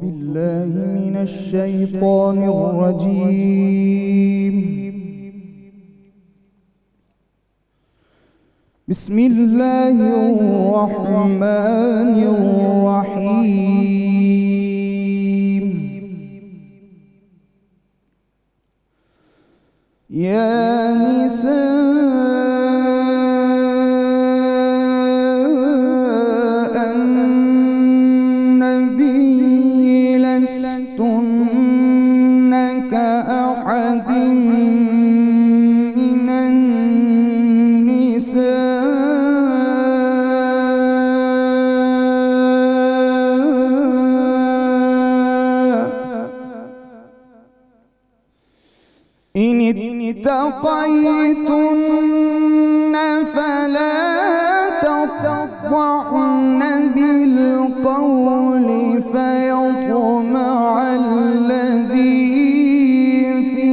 بالله من الشيطان الرجيم. بسم الله الرحمن الرحيم. يا نساء النبي لستن كأحد من إن اتقيتن فلا تخضعن بالقول فيطمع الذي في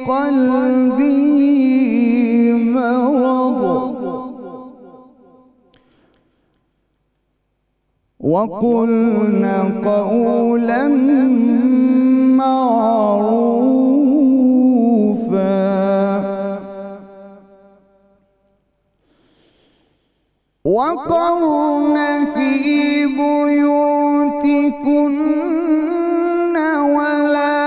قلبه مرض وقلن قولا معروفا وقرن في بيوتكن ولا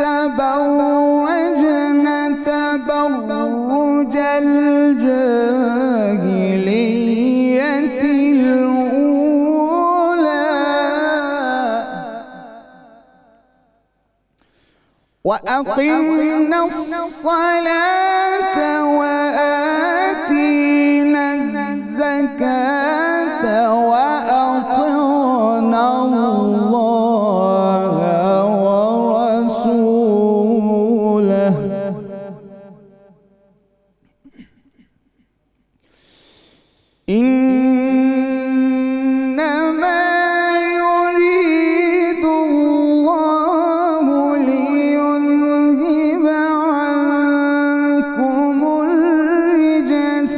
تبرجن تبرج الجاهلية الأولى وأقمنا الصلاة وآتينا الزكاة وأطعنا الله ورسوله إنما يريد الله ليذهب عنكم الرجس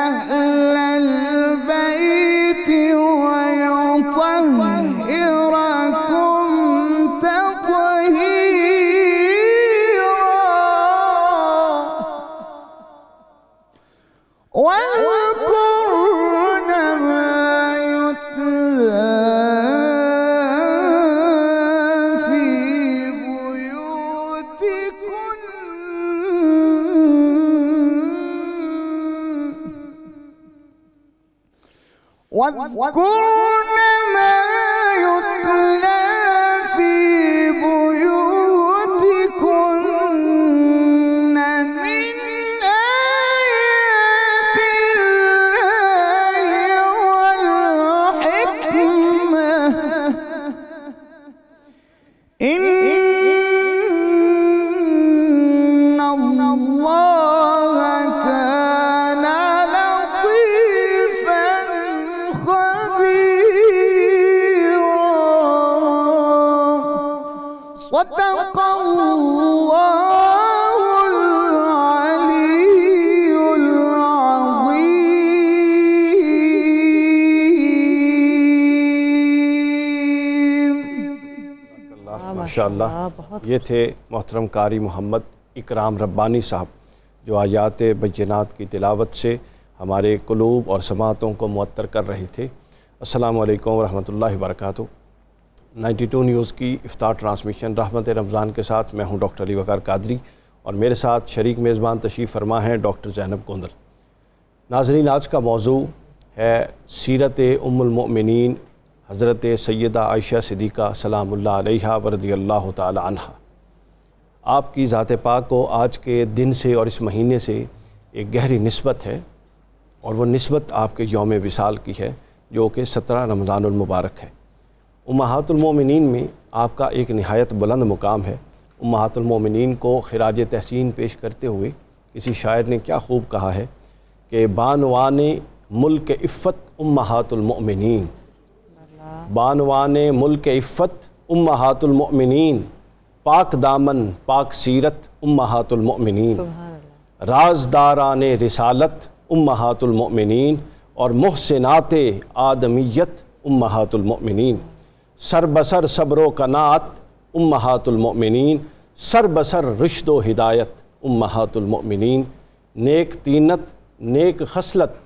أهل البيت ويطهركم تطهيرا واذكرن ما يتلى في بيوتكن واذكرن ما يتلى في بيوتكن من آيات الله والحكمة إن الله كان لطيفا خبيرا. صدق الله العلي العظيم. ماشاءاللہ یہ تھے محترم قاری محمد اکرام ربانی صاحب جو آیات بینات کی تلاوت سے ہمارے قلوب اور سماعتوں کو معطر کر رہے تھے۔ السلام علیکم ورحمۃ اللہ وبرکاتہ۔ 92 نیوز کی افطار ٹرانسمیشن رحمت رمضان کے ساتھ میں ہوں ڈاکٹر علی وقار قادری اور میرے ساتھ شریک میزبان تشریف فرما ہیں ڈاکٹر زینب گوندل۔ ناظرین، آج کا موضوع ہے سیرت ام المؤمنین حضرت سیدہ عائشہ صدیقہ سلام اللہ علیہا ورضی اللہ تعالی عنہا۔ آپ کی ذات پاک کو آج کے دن سے اور اس مہینے سے ایک گہری نسبت ہے اور وہ نسبت آپ کے یوم وصال کی ہے جو کہ 17 رمضان المبارک ہے۔ امہات المومنین میں آپ کا ایک نہایت بلند مقام ہے۔ امہات المومنین کو خراج تحسین پیش کرتے ہوئے کسی شاعر نے کیا خوب کہا ہے کہ بانوان ملک عفت امہات المؤمنین، بانوان ملک عفت امہات المؤمنین، پاک دامن پاک سیرت امہات المؤمنین، رازداران رسالت امہات المؤمنین اور محسنات آدمیت امہات المؤمنین، سر بسر صبر و قناعت امہات المؤمنین، سر بسر رشد و ہدایت امہات المؤمنین، نیک طینت نیک خصلت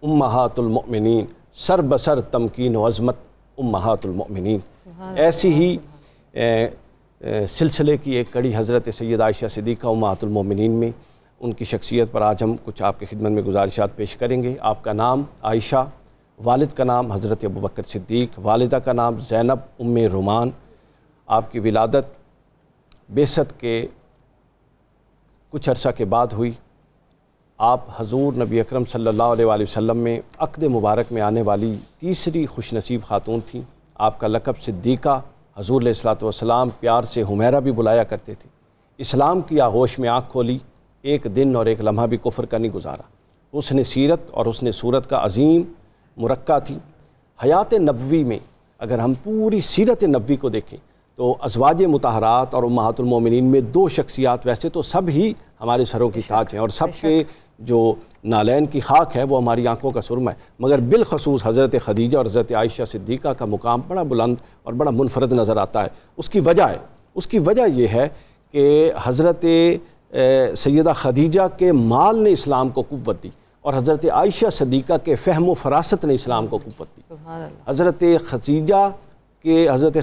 امہات المؤمنین، سر بسر تمکین و عظمت امہات المؤمنین۔ ایسی ہی سلسلے کی ایک کڑی حضرت سید عائشہ صدیقہ امہات المؤمنین میں ان کی شخصیت پر آج ہم کچھ آپ کی خدمت میں گزارشات پیش کریں گے۔ آپ کا نام عائشہ، والد کا نام حضرت ابوبکر صدیق، والدہ کا نام زینب ام رومان۔ آپ کی ولادت بعثت کے کچھ عرصہ کے بعد ہوئی۔ آپ حضور نبی اکرم صلی اللہ علیہ وآلہ وسلم میں عقد مبارک میں آنے والی تیسری خوش نصیب خاتون تھیں۔ آپ کا لقب صدیقہ، حضور علیہ الصلوۃ والسلام پیار سے حمیرہ بھی بلایا کرتے تھے۔ اسلام کی آغوش میں آنکھ کھولی، ایک دن اور ایک لمحہ بھی کفر کا نہیں گزارا۔ حسن سیرت اور حسن صورت کا عظیم مرقع تھی۔ حیات نبوی میں اگر ہم پوری سیرت نبوی کو دیکھیں تو ازواج مطہرات اور امہات المومنین میں دو شخصیات، ویسے تو سب ہی ہمارے سروں کی تاج ہیں اور سب کے جو نالین کی خاک ہے وہ ہماری آنکھوں کا سرمہ ہے، مگر بالخصوص حضرت خدیجہ اور حضرت عائشہ صدیقہ کا مقام بڑا بلند اور بڑا منفرد نظر آتا ہے۔ اس کی وجہ یہ ہے کہ حضرت سیدہ خدیجہ کے مال نے اسلام کو قوت دی اور حضرت عائشہ صدیقہ کے فہم و فراست نے اسلام کو قوت دی۔ حضرت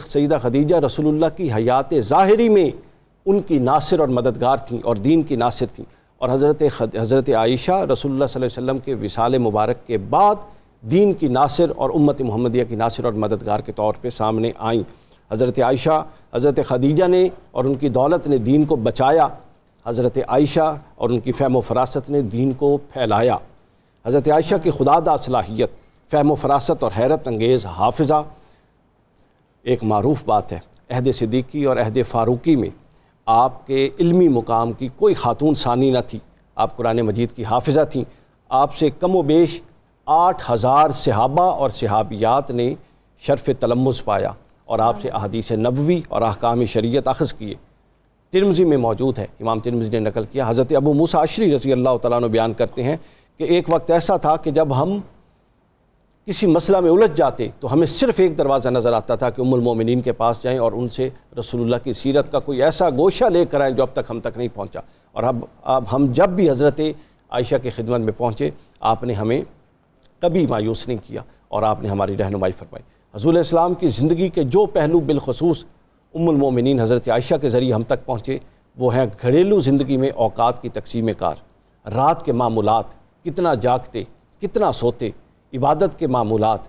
سیدہ خدیجہ رسول اللہ کی حیات ظاہری میں ان کی ناصر اور مددگار تھیں اور دین کی ناصر تھیں، اور حضرت عائشہ رسول اللہ صلی اللہ علیہ وسلم کے وصال مبارک کے بعد دین کی ناصر اور امت محمدیہ کی ناصر اور مددگار کے طور پہ سامنے آئیں۔ حضرت عائشہ، حضرت خدیجہ نے اور ان کی دولت نے دین کو بچایا، حضرت عائشہ اور ان کی فہم و فراست نے دین کو پھیلایا۔ حضرت عائشہ کی خداداد صلاحیت، فہم و فراست اور حیرت انگیز حافظہ ایک معروف بات ہے۔ عہد صدیقی اور عہد فاروقی میں آپ کے علمی مقام کی کوئی خاتون ثانی نہ تھی۔ آپ قرآن مجید کی حافظہ تھیں۔ آپ سے کم و بیش 8000 صحابہ اور صحابیات نے شرف تلمذ پایا اور آپ سے احادیث نبوی اور احکام شریعت اخذ کیے۔ ترمذی میں موجود ہے، امام ترمذی نے نقل کیا، حضرت ابو موسیٰ اشعری رضی اللہ تعالیٰ عنہ بیان کرتے ہیں کہ ایک وقت ایسا تھا کہ جب ہم کسی مسئلہ میں الجھ جاتے تو ہمیں صرف ایک دروازہ نظر آتا تھا کہ ام المومنین کے پاس جائیں اور ان سے رسول اللہ کی سیرت کا کوئی ایسا گوشہ لے کر آئیں جو اب تک ہم تک نہیں پہنچا۔ اور اب ہم جب بھی حضرت عائشہ کی خدمت میں پہنچے آپ نے ہمیں کبھی مایوس نہیں کیا اور آپ نے ہماری رہنمائی فرمائی۔ حضور علیہ السلام کی زندگی کے جو پہلو بالخصوص ام المومنین حضرت عائشہ کے ذریعے ہم تک پہنچے وہ ہیں گھریلو زندگی میں اوقات کی تقسیم کار، رات کے معمولات، کتنا جاگتے کتنا سوتے، عبادت کے معمولات،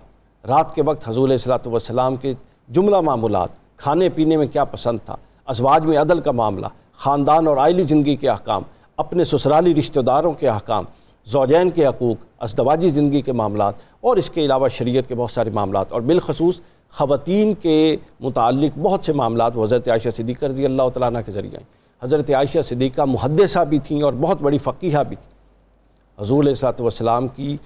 رات کے وقت حضور علیہ الصلوۃ والسلام کے جملہ معمولات، کھانے پینے میں کیا پسند تھا، ازواج میں عدل کا معاملہ، خاندان اور عائلی زندگی کے احکام، اپنے سسرالی رشتہ داروں کے احکام، زوجین کے حقوق، ازدواجی زندگی کے معاملات اور اس کے علاوہ شریعت کے بہت سارے معاملات، اور بالخصوص خواتین کے متعلق بہت سے معاملات وہ حضرت عائشہ صدیقہ رضی اللہ تعالیٰ عنہ کے ذریعے آئیں۔ حضرت عائشہ صدیقہ محدثہ بھی تھیں اور بہت بڑی فقیہہ بھی تھیں۔ حضور علیہ الصلوۃ والسلام کی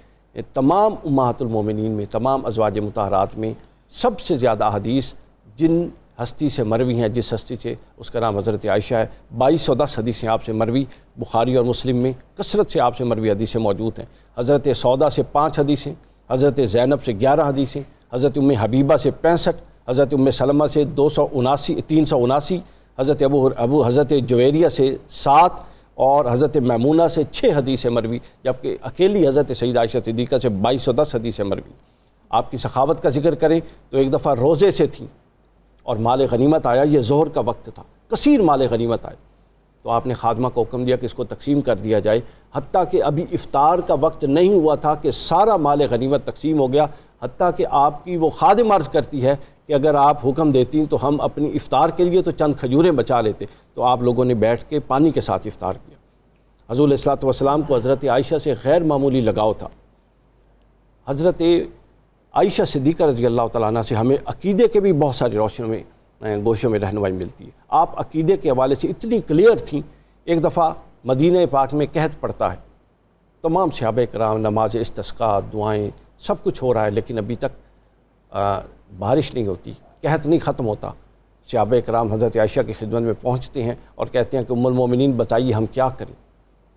تمام امہات المومنین میں، تمام ازواج مطہرات میں سب سے زیادہ احادیث جن ہستی سے مروی ہیں، جس ہستی سے اس کا نام حضرت عائشہ ہے، 2210 حدیثیں آپ سے مروی بخاری اور مسلم میں کثرت سے آپ سے مروی حدیثیں موجود ہیں۔ حضرت سودا سے 5 حدیثیں، حضرت زینب سے 11 حدیثیں، حضرت ام حبیبہ سے 65، حضرت ام سلمہ سے 379، حضرت جویریہ سے 7 اور حضرت میمونہ سے 6 حدیثیں مروی، جبکہ اکیلی حضرت سید عائشہ صدیقہ سے 2210 حدیثیں مروی۔ آپ کی سخاوت کا ذکر کریں تو ایک دفعہ روزے سے تھیں اور مال غنیمت آیا، یہ ظہر کا وقت تھا، کثیر مال غنیمت آئے تو آپ نے خادمہ کو حکم دیا کہ اس کو تقسیم کر دیا جائے، حتیٰ کہ ابھی افطار کا وقت نہیں ہوا تھا کہ سارا مال غنیمت تقسیم ہو گیا، حتیٰ کہ آپ کی وہ خادم عرض کرتی ہے کہ اگر آپ حکم دیتی تو ہم اپنی افطار کے لیے تو چند کھجوریں بچا لیتے، تو آپ لوگوں نے بیٹھ کے پانی کے ساتھ افطار کیا۔ حضور علیہ الصلوۃ والسلام کو حضرت عائشہ سے غیر معمولی لگاؤ تھا۔ حضرت عائشہ صدیقہ رضی اللہ تعالیٰ عنہ سے ہمیں عقیدے کے بھی بہت ساری روشنیوں میں گوشوں میں رہنمائی ملتی ہے۔ آپ عقیدے کے حوالے سے اتنی کلیئر تھیں، ایک دفعہ مدینہ پاک میں قحط پڑتا ہے، تمام صحابہ کرام نماز استسقاء، دعائیں، سب کچھ ہو رہا ہے، لیکن ابھی تک بارش نہیں ہوتی، قحط نہیں ختم ہوتا۔ صحابہ کرام حضرت عائشہ کی خدمت میں پہنچتے ہیں اور کہتے ہیں کہ ام المومنین بتائیے ہم کیا کریں۔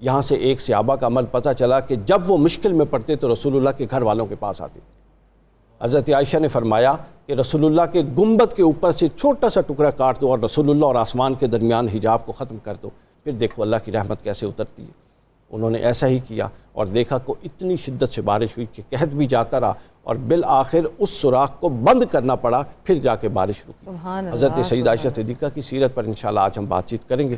یہاں سے ایک صحابہ کا عمل پتہ چلا کہ جب وہ مشکل میں پڑتے تو رسول اللہ کے گھر والوں کے پاس آتے۔ حضرت عائشہ نے فرمایا کہ کہ رسول اللہ کے گنبد کے اوپر سے چھوٹا سا ٹکڑا کاٹ دو اور رسول اللہ اور آسمان کے درمیان حجاب کو ختم کر دو، پھر دیکھو اللہ کی رحمت کیسے اترتی ہے۔ انہوں نے ایسا ہی کیا اور دیکھا کہ اتنی شدت سے بارش ہوئی کہ قحط بھی جاتا رہا اور بالآخر اس سوراخ کو بند کرنا پڑا، پھر جا کے بارش رکی۔ سبحان اللہ، حضرت سیدہ عائشہ صدیقہ کی سیرت پر انشاءاللہ آج ہم بات چیت کریں گے۔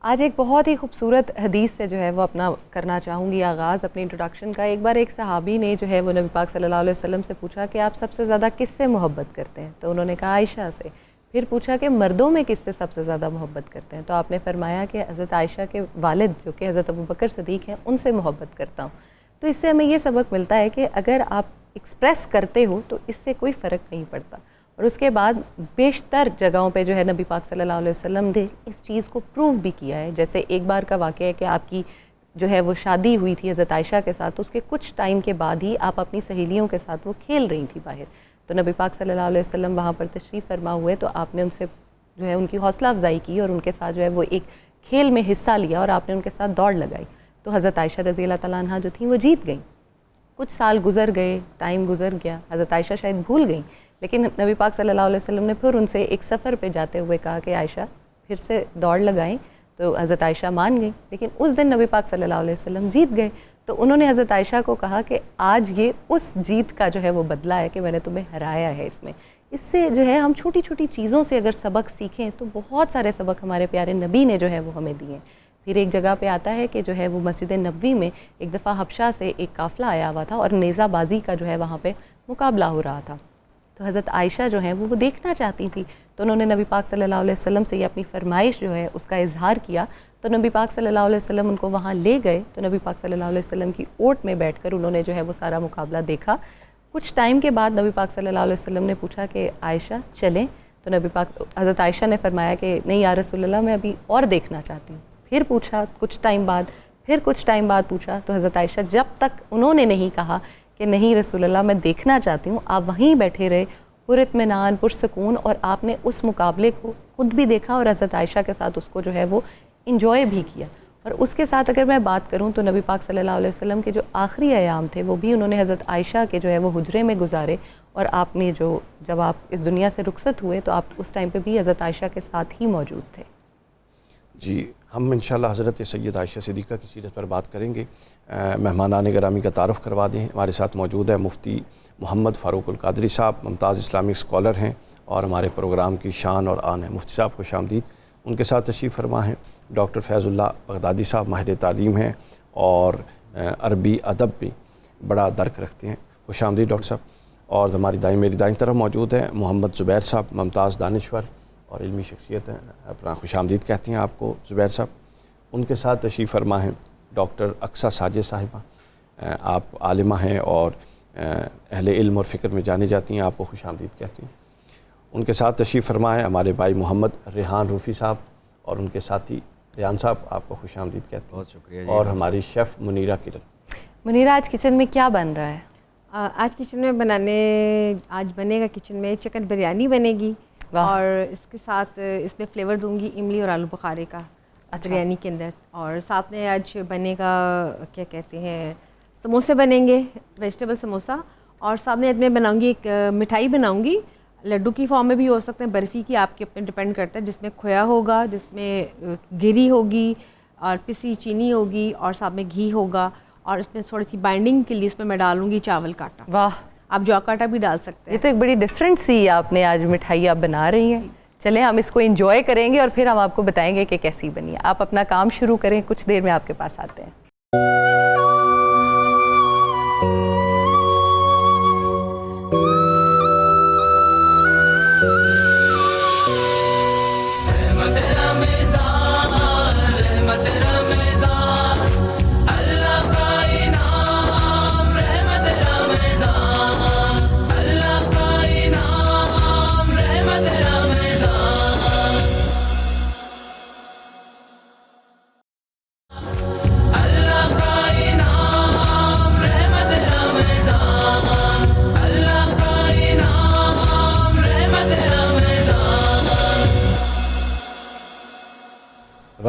آج ایک بہت ہی خوبصورت حدیث سے جو ہے وہ اپنا کرنا چاہوں گی آغاز اپنی انٹروڈکشن کا۔ ایک بار ایک صحابی نے جو ہے وہ نبی پاک صلی اللہ علیہ وسلم سے پوچھا کہ آپ سب سے زیادہ کس سے محبت کرتے ہیں؟ تو انہوں نے کہا عائشہ سے۔ پھر پوچھا کہ مردوں میں کس سے سب سے زیادہ محبت کرتے ہیں؟ تو آپ نے فرمایا کہ حضرت عائشہ کے والد جو کہ حضرت ابوبکر صدیق ہیں ان سے محبت کرتا ہوں۔ تو اس سے ہمیں یہ سبق ملتا ہے کہ اگر آپ ایکسپریس کرتے ہو تو اس سے کوئی فرق نہیں پڑتا۔ اور اس کے بعد بیشتر جگہوں پہ جو ہے نبی پاک صلی اللہ علیہ وسلم نے اس چیز کو پروو بھی کیا ہے۔ جیسے ایک بار کا واقعہ ہے کہ آپ کی جو ہے وہ شادی ہوئی تھی حضرت عائشہ کے ساتھ، تو اس کے کچھ ٹائم کے بعد ہی آپ اپنی سہیلیوں کے ساتھ وہ کھیل رہی تھی باہر، تو نبی پاک صلی اللہ علیہ وسلم وہاں پر تشریف فرما ہوئے، تو آپ نے ان سے جو ہے ان کی حوصلہ افزائی کی اور ان کے ساتھ جو ہے وہ ایک کھیل میں حصہ لیا اور آپ نے ان کے ساتھ دوڑ لگائی، تو حضرت عائشہ رضی اللہ تعالیٰ عنہ جو تھیں وہ جیت گئیں۔ کچھ سال گزر گئے، ٹائم گزر گیا، حضرت عائشہ شاید بھول گئیں، لیکن نبی پاک صلی اللہ علیہ وسلم نے پھر ان سے ایک سفر پہ جاتے ہوئے کہا کہ عائشہ پھر سے دوڑ لگائیں، تو حضرت عائشہ مان گئیں، لیکن اس دن نبی پاک صلی اللہ علیہ وسلم جیت گئے، تو انہوں نے حضرت عائشہ کو کہا کہ آج یہ اس جیت کا جو ہے وہ بدلہ ہے کہ میں نے تمہیں ہرایا ہے۔ اس سے جو ہے ہم چھوٹی چھوٹی چیزوں سے اگر سبق سیکھیں تو بہت سارے سبق ہمارے پیارے نبی نے جو ہے وہ ہمیں دیے۔ پھر ایک جگہ پہ آتا ہے کہ جو ہے وہ مسجد نبوی میں ایک دفعہ حبشہ سے ایک قافلہ آیا ہوا تھا اور نیزہ بازی کا جو ہے وہاں پہ مقابلہ ہو رہا تھا، تو حضرت عائشہ جو ہیں وہ دیکھنا چاہتی تھی، تو انہوں نے نبی پاک صلی اللہ علیہ وسلم سے یہ اپنی فرمائش جو ہے اس کا اظہار کیا، تو نبی پاک صلی اللہ علیہ وسلم ان کو وہاں لے گئے، تو نبی پاک صلی اللہ علیہ وسلم کی اوٹ میں بیٹھ کر انہوں نے جو ہے وہ سارا مقابلہ دیکھا۔ کچھ ٹائم کے بعد نبی پاک صلی اللہ علیہ وسلم نے پوچھا کہ عائشہ چلیں، تو نبی پاک حضرت عائشہ نے فرمایا کہ نہیں یا رسول اللہ، میں ابھی اور دیکھنا چاہتی ہوں۔ پھر پوچھا کچھ ٹائم بعد، پھر کچھ ٹائم بعد پوچھا، تو حضرت عائشہ جب تک انہوں نے نہیں کہا کہ نہیں رسول اللہ میں دیکھنا چاہتی ہوں، آپ وہیں بیٹھے رہے پراطمینان پرسکون، اور آپ نے اس مقابلے کو خود بھی دیکھا اور حضرت عائشہ کے ساتھ اس کو جو ہے وہ انجوائے بھی کیا۔ اور اس کے ساتھ اگر میں بات کروں تو نبی پاک صلی اللہ علیہ وسلم کے جو آخری ایام تھے وہ بھی انہوں نے حضرت عائشہ کے جو ہے وہ حجرے میں گزارے، اور آپ نے جب آپ اس دنیا سے رخصت ہوئے تو آپ اس ٹائم پہ بھی حضرت عائشہ کے ساتھ ہی موجود تھے۔ جی، ہم انشاءاللہ حضرت سید عائشہ صدیقہ کی سیرت پر بات کریں گے۔ مہمانان گرامی کا تعارف کروا دیں، ہمارے ساتھ موجود ہے مفتی محمد فاروق القادری صاحب، ممتاز اسلامک اسکالر ہیں اور ہمارے پروگرام کی شان اور آن ہیں۔ مفتی صاحب خوش آمدید۔ ان کے ساتھ تشریف فرما ہیں ڈاکٹر فیض اللہ بغدادی صاحب، ماہر تعلیم ہیں اور عربی ادب بھی بڑا درک رکھتے ہیں۔ خوش آمدید ڈاکٹر صاحب۔ اور ہماری میری دائیں طرف موجود ہیں محمد زبیر صاحب، ممتاز دانشور اور علمی شخصیت ہیں، اپنا خوش آمدید کہتے ہیں آپ کو زبیر صاحب۔ ان کے ساتھ تشریف فرما ہیں ڈاکٹر اقصیٰ ساجد صاحبہ، آپ عالمہ ہیں اور اہل علم اور فکر میں جانی جاتی ہیں، آپ کو خوش آمدید کہتی ہیں۔ ان کے ساتھ تشریف فرما ہیں ہمارے بھائی محمد ریحان روفی صاحب اور ان کے ساتھی ریحان صاحب، آپ کو خوش آمدید کہتے ہیں۔ بہت شکریہ جی۔ اور ہماری شیف منیرہ کرن۔ منیرہ، آج کچن میں کیا بن رہا ہے؟ آج کچن میں آج بنے گا کچن میں چکن بریانی بنے گی، اور اس کے ساتھ اس میں فلیور دوں گی املی اور آلو بخارے کا بریانی کے اندر، اور ساتھ میں آج بنے گا کیا کہتے ہیں سموسے بنیں گے، ویجیٹیبل سموسا، اور ساتھ میں میں بناؤں گی ایک مٹھائی بناؤں گی، لڈو کی فارم میں بھی ہو سکتے ہیں، برفی کی، آپ کے اوپر ڈپینڈ کرتا ہے، جس میں کھویا ہوگا، جس میں گری ہوگی اور پسی چینی ہوگی، اور ساتھ میں گھی ہوگا، اور اس میں تھوڑی سی بائنڈنگ کے لیے اس میں میں ڈالوں گی چاول کا آٹا۔ واہ، آپ جو آٹا بھی ڈال سکتے ہیں۔ یہ تو ایک بڑی ڈفرینٹ سی آپ نے آج مٹھائی آپ بنا رہی ہیں۔ چلیں ہم اس کو انجوائے کریں گے اور پھر ہم آپ کو بتائیں گے کہ کیسی بنی ہے۔ آپ اپنا کام شروع کریں، کچھ دیر میں آپ کے پاس آتے ہیں۔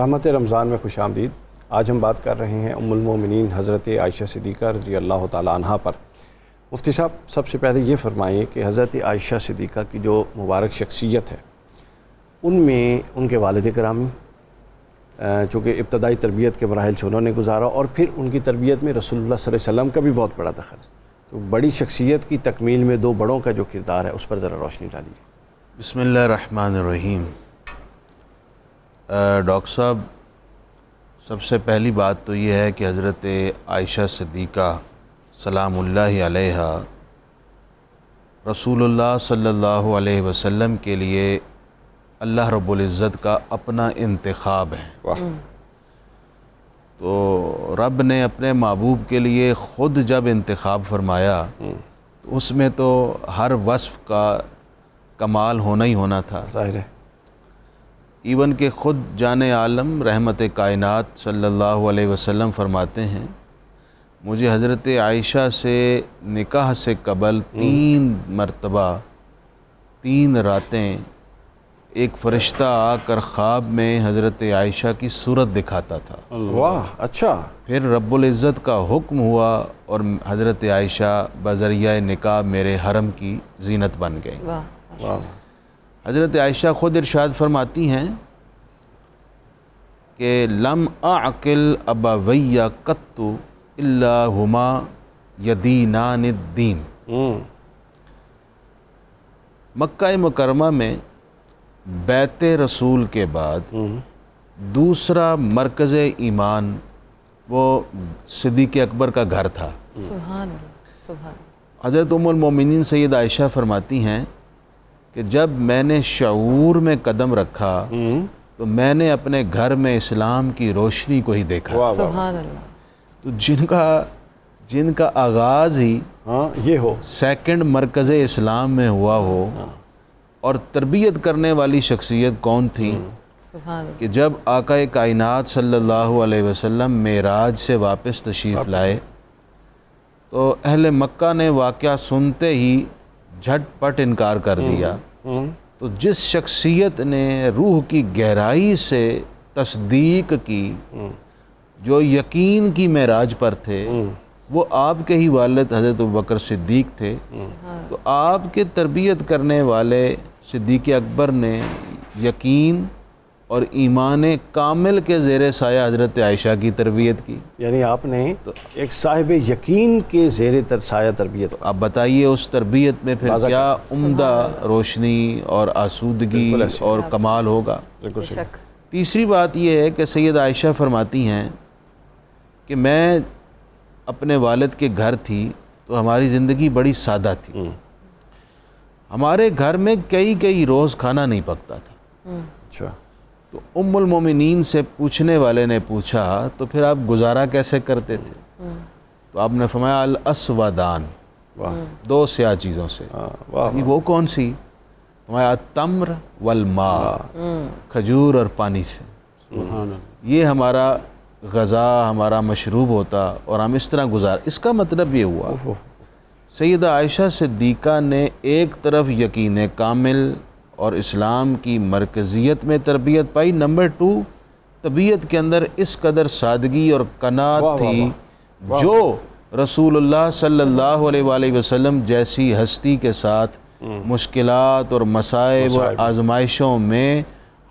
رحمت رمضان میں خوش آمدید۔ آج ہم بات کر رہے ہیں ام المومنین حضرت عائشہ صدیقہ رضی اللہ تعالیٰ عنہا پر۔ مفتی صاحب، سب سے پہلے یہ فرمائیں کہ حضرت عائشہ صدیقہ کی جو مبارک شخصیت ہے، ان میں ان کے والد گرامی چونکہ ابتدائی تربیت کے مراحل سے انہوں نے گزارا، اور پھر ان کی تربیت میں رسول اللہ صلی اللہ علیہ وسلم کا بھی بہت بڑا دخل ہے، تو بڑی شخصیت کی تکمیل میں دو بڑوں کا جو کردار ہے اس پر ذرا روشنی ڈالیے۔ بسم اللہ الرحمن الرحیم۔ ڈاکٹر صاحب، سب سے پہلی بات تو یہ ہے کہ حضرت عائشہ صدیقہ سلام اللہ علیہا رسول اللہ صلی اللہ علیہ وسلم کے لیے اللہ رب العزت کا اپنا انتخاب ہے۔ تو رب نے اپنے محبوب کے لیے خود جب انتخاب فرمایا تو اس میں تو ہر وصف کا کمال ہونا ہی ہونا تھا، ظاہر ہے۔ ایون کہ خود جان عالم رحمت کائنات صلی اللہ علیہ وسلم فرماتے ہیں، مجھے حضرت عائشہ سے نکاح سے قبل 3 مرتبہ 3 راتیں ایک فرشتہ آ کر خواب میں حضرت عائشہ کی صورت دکھاتا تھا۔ واہ، اچھا۔ پھر رب العزت کا حکم ہوا اور حضرت عائشہ بذریعہ نکاح میرے حرم کی زینت بن گئی۔ واہ۔ حضرت عائشہ خود ارشاد فرماتی ہیں کہ لم اعقل ابوی قط الا ہما یدینان الدین۔ مکہ مکرمہ میں بیت رسول کے بعد دوسرا مرکز ایمان وہ صدیق اکبر کا گھر تھا۔ سبحان اللہ، سبحان اللہ۔ حضرت ام المومنین سید عائشہ فرماتی ہیں کہ جب میں نے شعور میں قدم رکھا تو میں نے اپنے گھر میں اسلام کی روشنی کو ہی دیکھا۔ سبحان اللہ۔ تو جن کا آغاز ہی یہ ہو، سیکنڈ مرکز اسلام میں ہوا ہو، اور تربیت کرنے والی شخصیت کون تھی سبحان اللہ، کہ جب آقا کائنات صلی اللہ علیہ وسلم معراج سے واپس تشریف لائے تو اہل مکہ نے واقعہ سنتے ہی جھٹ پٹ انکار کر دیا۔ تو جس شخصیت نے روح کی گہرائی سے تصدیق کی، جو یقین کی معراج پر تھے، وہ آپ کے ہی والد حضرت ابوبکر صدیق تھے۔ تو آپ کے تربیت کرنے والے صدیق اکبر نے یقین اور ایمان کامل کے زیر سایہ حضرت عائشہ کی تربیت کی۔ یعنی آپ نے ایک صاحب یقین کے زیر سایہ تربیت۔ آپ بتائیے اس تربیت میں پھر کیا عمدہ روشنی اور آسودگی اور کمال ہوگا۔ بالکل صحیح۔ تیسری بات یہ ہے کہ سید عائشہ فرماتی ہیں کہ میں اپنے والد کے گھر تھی تو ہماری زندگی بڑی سادہ تھی۔ ہمارے گھر میں کئی روز کھانا نہیں پکتا تھا۔ اچھا۔ تو ام المومنین سے پوچھنے والے نے پوچھا تو پھر آپ گزارا کیسے کرتے تھے؟ تو آپ نے فرمایا الاسودان، 2 سیاہ چیزوں سے۔ وہ کون سی؟ فرمایا التمر والماء، کھجور اور پانی سے۔ یہ ہمارا غذا، ہمارا مشروب ہوتا اور ہم اس طرح گزار۔ اس کا مطلب یہ ہوا سیدہ عائشہ صدیقہ نے ایک طرف یقین کامل اور اسلام کی مرکزیت میں تربیت پائی، نمبر 2 طبیعت کے اندر اس قدر سادگی اور قناعت تھی جو رسول اللہ صلی اللہ علیہ وآلہ وسلم جیسی ہستی کے ساتھ مشکلات اور مصائب اور آزمائشوں میں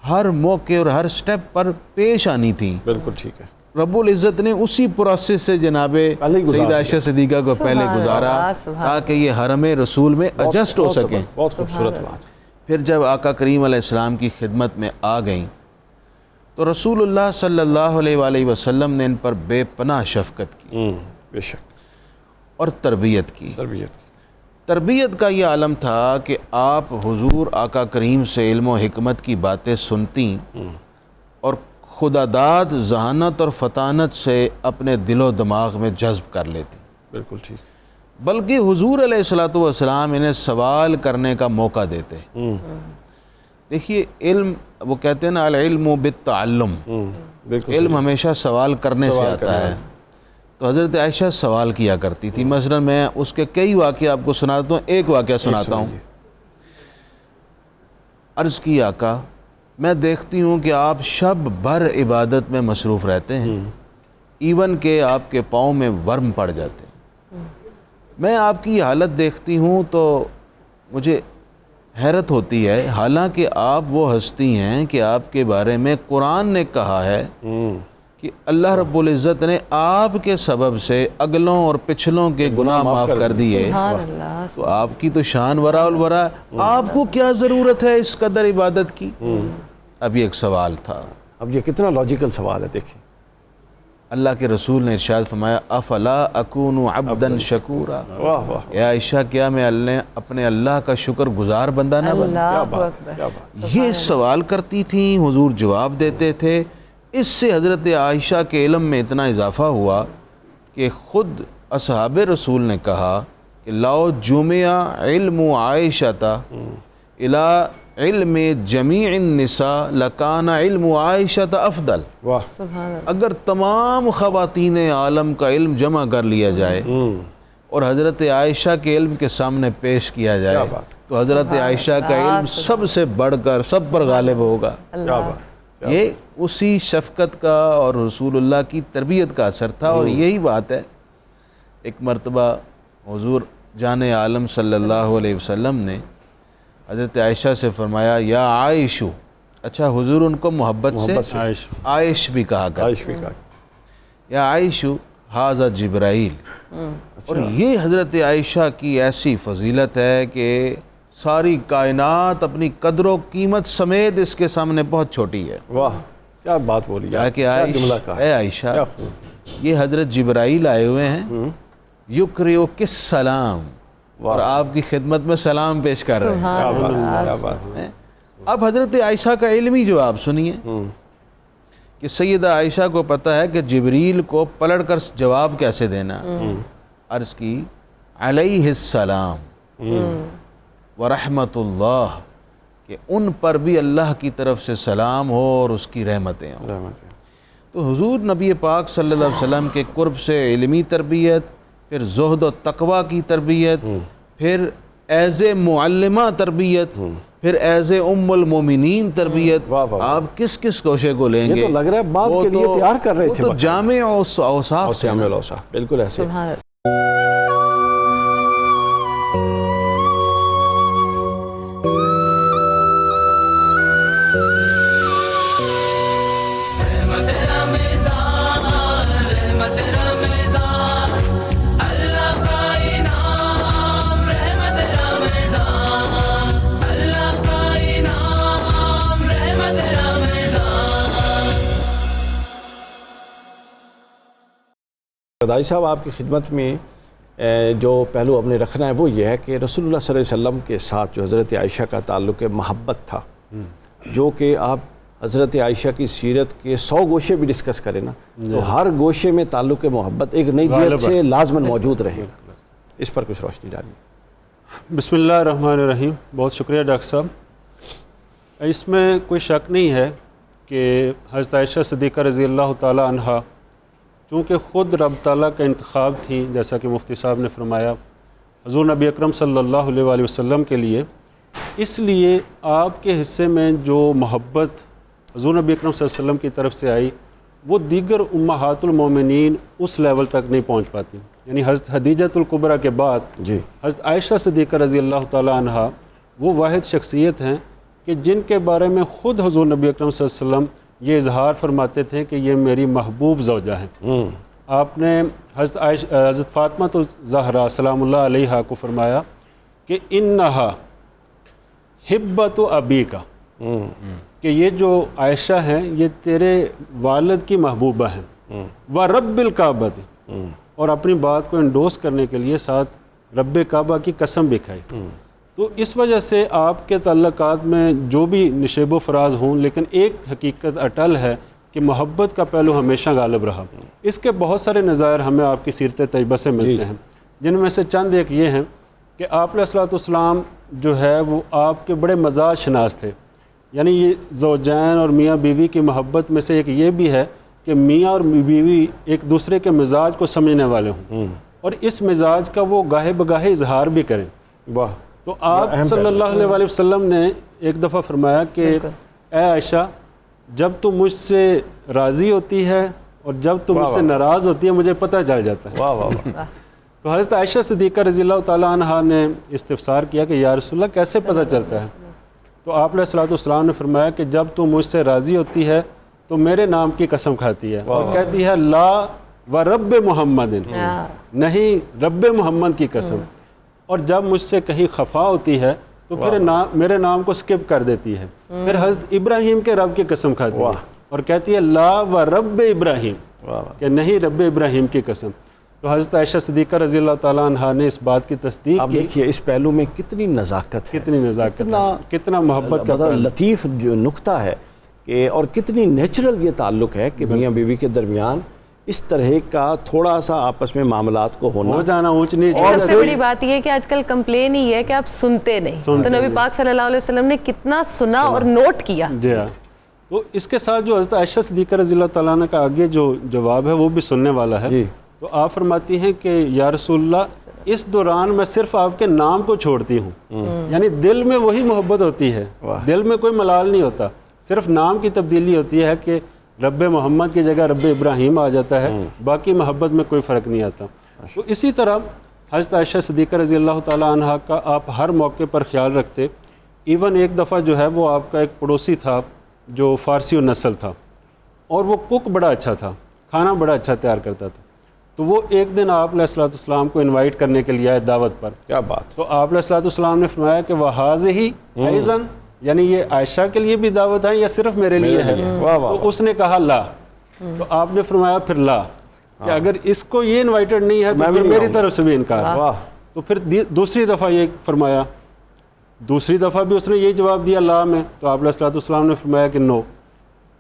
ہر موقع اور ہر سٹیپ پر پیش آنی تھی۔ بالکل ٹھیک ہے۔ رب العزت نے اسی پروسیس سے جناب سیدہ عائشہ صدیقہ کو پہلے گزارا تاکہ یہ حرم رسول میں ایڈجسٹ ہو سکیں۔ بہت خوبصورت بات۔ پھر جب آقا کریم علیہ السلام کی خدمت میں آ گئیں تو رسول اللہ صلی اللہ علیہ وآلہ وسلم نے ان پر بے پناہ شفقت کی، بے شک، اور تربیت کی۔ تربیت کا یہ عالم تھا کہ آپ حضور آقا کریم سے علم و حکمت کی باتیں سنتی اور خدا داد ذہانت اور فطانت سے اپنے دل و دماغ میں جذب کر لیتی۔ بالکل ٹھیک۔ بلکہ حضور علیہ الصلوۃ والسلام انہیں سوال کرنے کا موقع دیتے۔ دیکھیے علم، وہ کہتے ہیں نا العلم بالتعلم، علم ہمیشہ سوال کرنے سے آتا ہے۔ تو حضرت عائشہ سوال کیا کرتی تھی۔ مثلا میں اس کے کئی واقعے آپ کو سناتا ہوں، ایک واقعہ سناتا ہوں۔ عرض کی آقا میں دیکھتی ہوں کہ آپ شب بھر عبادت میں مصروف رہتے ہیں، ایون کہ آپ کے پاؤں میں ورم پڑ جاتے ہیں۔ میں آپ کی حالت دیکھتی ہوں تو مجھے حیرت ہوتی ہے، حالانکہ آپ وہ ہستی ہیں کہ آپ کے بارے میں قرآن نے کہا ہے کہ اللہ رب العزت نے آپ کے سبب سے اگلوں اور پچھلوں کے گناہ معاف کر دیے، سبحان اللہ۔ تو آپ کی تو شان ورا الورا، آپ کو کیا ضرورت ہے اس قدر عبادت کی؟ اب یہ ایک سوال تھا۔ اب یہ کتنا لاجیکل سوال ہے، دیکھیں اللہ کے رسول نے ارشاد فرمایا افلا اکون عبدا شکورا، واہ واہ، اے عائشہ کیا میں اپنے اللہ کا شکر گزار بندہ نہ بن؟ اللہ اکبر۔ یہ سوال کرتی تھیں، حضور جواب دیتے تھے۔ اس سے حضرت عائشہ کے علم میں اتنا اضافہ ہوا کہ خود اصحاب رسول نے کہا کہ لاؤ جمع علم عائشہ الی علم جمیع النساء لکان علم عائشہ افضل۔ واہ، سبحان اللہ۔ اگر تمام خواتین عالم کا علم جمع کر لیا جائے اور حضرت عائشہ کے علم کے سامنے پیش کیا جائے تو حضرت عائشہ کا علم سب سے بڑھ کر سب پر غالب ہوگا۔ کیا بات، یہ اسی شفقت کا اور رسول اللہ کی تربیت کا اثر تھا، اور یہی بات ہے۔ ایک مرتبہ حضور جان عالم صلی اللہ علیہ وسلم نے حضرت عائشہ سے فرمایا یا عائشو، اچھا حضور ان کو محبت سے عائش بھی کہا کرتے، عائش بھی کہا، یا عائشو ھذا جبرائیل۔ اور یہ حضرت عائشہ کی ایسی فضیلت ہے کہ ساری کائنات اپنی قدر و قیمت سمیت اس کے سامنے بہت چھوٹی ہے۔ واہ کیا بات بولی، کیا کہ جملہ کہا، اے عائشہ، کیا خوب، یہ حضرت جبرائیل آئے ہوئے ہیں، یقرئ کس سلام، اور آپ کی خدمت میں سلام پیش کر رہے ہیں۔ کیا بات، کیا بات، اب حضرت عائشہ کا علمی جواب سنیے کہ سیدہ عائشہ کو پتہ ہے کہ جبریل کو پلٹ کر جواب کیسے دینا۔ عرض کی علیہ السلام ورحمۃ اللہ، کہ ان پر بھی اللہ کی طرف سے سلام ہو اور اس کی رحمتیں ہوں۔ تو حضور نبی پاک صلی اللہ علیہ وسلم کے قرب سے علمی تربیت، پھر زہد و تقوی کی تربیت، پھر ایز اے معلمہ تربیت، پھر ایز اے ام المومنین تربیت، واہ واہ، آپ کس کس گوشے کو لیں گے؟ یہ تو لگ رہا ہے بات وہ کے لیے تو- تیار کر رہے وہ تھے تو وقت۔ جامع اوصاف تھے۔ جامع الاوصاف، بالکل ایسے۔ سبحان اللہ۔ قدائی صاحب، آپ کی خدمت میں جو پہلو ہم نے رکھنا ہے وہ یہ ہے کہ رسول اللہ صلی اللہ علیہ وسلم کے ساتھ جو حضرت عائشہ کا تعلق محبت تھا، جو کہ آپ حضرت عائشہ کی سیرت کے 100 گوشے بھی ڈسکس کریں نا تو ہر گوشے میں تعلق محبت ایک نئی جہت سے لازماً موجود رہے گا۔ اس پر کچھ روشنی ڈالیے۔ بسم اللہ الرحمن الرحیم۔ بہت شکریہ ڈاکٹر صاحب۔ اس میں کوئی شک نہیں ہے کہ حضرت عائشہ صدیقہ رضی اللہ تعالی عنہا چونکہ خود رب تعالیٰ کا انتخاب تھیں، جیسا کہ مفتی صاحب نے فرمایا حضور نبی اکرم صلی اللہ علیہ وآلہ وسلم کے لیے، اس لیے آپ کے حصے میں جو محبت حضور نبی اکرم صلی اللہ علیہ وسلم کی طرف سے آئی وہ دیگر امہات المومنین اس لیول تک نہیں پہنچ پاتی۔ یعنی حضرت خدیجۃ الکبریٰ کے بعد جی، حضرت عائشہ صدیقہ رضی اللہ تعالی عنہا وہ واحد شخصیت ہیں کہ جن کے بارے میں خود حضور نبی اکرم صلی اللہ علیہ وسلم یہ اظہار فرماتے تھے کہ یہ میری محبوب زوجہ ہیں۔ آپ نے حضرت فاطمہ الزہرا سلام اللہ علیہا کو فرمایا کہ انہا حبت ابی کا، کہ یہ جو عائشہ ہیں یہ تیرے والد کی محبوبہ ہیں، ورب الکعبۃ، اور اپنی بات کو انڈوس کرنے کے لیے ساتھ رب کعبہ کی قسم بھی کھائی۔ تو اس وجہ سے آپ کے تعلقات میں جو بھی نشیب و فراز ہوں، لیکن ایک حقیقت اٹل ہے کہ محبت کا پہلو ہمیشہ غالب رہا۔ اس کے بہت سارے نظائر ہمیں آپ کی سیرت طیبہ سے ملتے ہیں، جن میں سے چند ایک یہ ہیں کہ آپ علیہ الصلوۃ والسلام جو ہے وہ آپ کے بڑے مزاج شناس تھے۔ یعنی یہ زوجین اور میاں بیوی کی محبت میں سے ایک یہ بھی ہے کہ میاں اور بیوی ایک دوسرے کے مزاج کو سمجھنے والے ہوں اور اس مزاج کا وہ گاہے بگاہے اظہار بھی کریں۔ واہ، تو آپ صلی اللہ علیہ وآلہ وسلم نے ایک دفعہ فرمایا کہ اے عائشہ جب تم مجھ سے راضی ہوتی ہے اور جب تم مجھ سے ناراض ہوتی ہے مجھے پتہ چل جاتا ہے. واہ واہ واہ. تو حضرت عائشہ صدیقہ رضی اللہ تعالیٰ عنہ نے استفسار کیا کہ یا رسول اللہ کیسے پتہ چلتا ہے؟ تو آپ علیہ الصلوۃ والسلام نے فرمایا کہ جب تم مجھ سے راضی ہوتی ہے تو میرے نام کی قسم کھاتی ہے اور کہتی ہے لا و رب محمد، نہیں رب محمد کی قسم. اور جب مجھ سے کہیں خفا ہوتی ہے تو پھر میرے نام کو سکپ کر دیتی ہے. پھر حضرت ابراہیم کے رب کی قسم کھاتی ہے اور کہتی ہے لا و رب ابراہیم، کہ نہیں رب ابراہیم کی قسم. تو حضرت عائشہ صدیقہ رضی اللہ تعالیٰ عنہ نے اس بات کی تصدیق کی. دیکھیے اس پہلو میں کتنی نزاکت ہے، کتنی نزاکت ہے، کتنا محبت کا پہلو. لطیف جو نقطہ ہے کہ اور کتنی نیچرل یہ تعلق ہے کہ میاں بیوی کے درمیان اس طرح کا تھوڑا سا آپس میں معاملات کو ہو ہونا جانا اونچ نیچ. اور سب سے بڑی بات یہ ہے کہ آج کل کمپلین ہی ہے کہ آپ سنتے نہیں. تو نبی پاک صلی اللہ علیہ وسلم نے کتنا سنا اور نوٹ کیا. جی ہاں. تو اس کے ساتھ جو حضرت عائشہ صدیقہ رضی اللہ تعالیٰ عنہ کا آگے جو جواب ہے وہ بھی سننے والا ہے. تو آپ فرماتی ہیں کہ یا رسول اللہ اس دوران میں صرف آپ کے نام کو چھوڑتی ہوں، یعنی دل میں وہی محبت ہوتی ہے، دل میں کوئی ملال نہیں ہوتا، صرف نام کی تبدیلی ہوتی ہے کہ رب محمد کی جگہ رب ابراہیم آ جاتا ہے، باقی محبت میں کوئی فرق نہیں آتا. تو اسی طرح حضرت عائشہ صدیقہ رضی اللہ تعالیٰ عنہ کا آپ ہر موقع پر خیال رکھتے. ایون ایک دفعہ جو ہے وہ آپ کا ایک پڑوسی تھا جو فارسی و نسل تھا اور وہ کک بڑا اچھا تھا، کھانا بڑا اچھا تیار کرتا تھا. تو وہ ایک دن آپ علیہ الصلوۃ والسلام کو انوائٹ کرنے کے لیے آئے دعوت پر. کیا بات. تو آپ علیہ الصلوۃ والسلام نے فرمایا کہ وَهَٰذِهِ أَيْضًا، یعنی یہ عائشہ کے لیے بھی دعوت ہے یا صرف میرے لیے ہے؟ تو اس نے کہا لا. تو آپ نے فرمایا پھر لا، کہ اگر اس کو یہ انوائٹڈ نہیں ہے تو پھر میری طرف سے بھی انکار. تو پھر دوسری دفعہ یہ فرمایا، دوسری دفعہ بھی اس نے یہ جواب دیا لا میں. تو آپ علیہ الصلوۃ والسلام نے فرمایا کہ نو،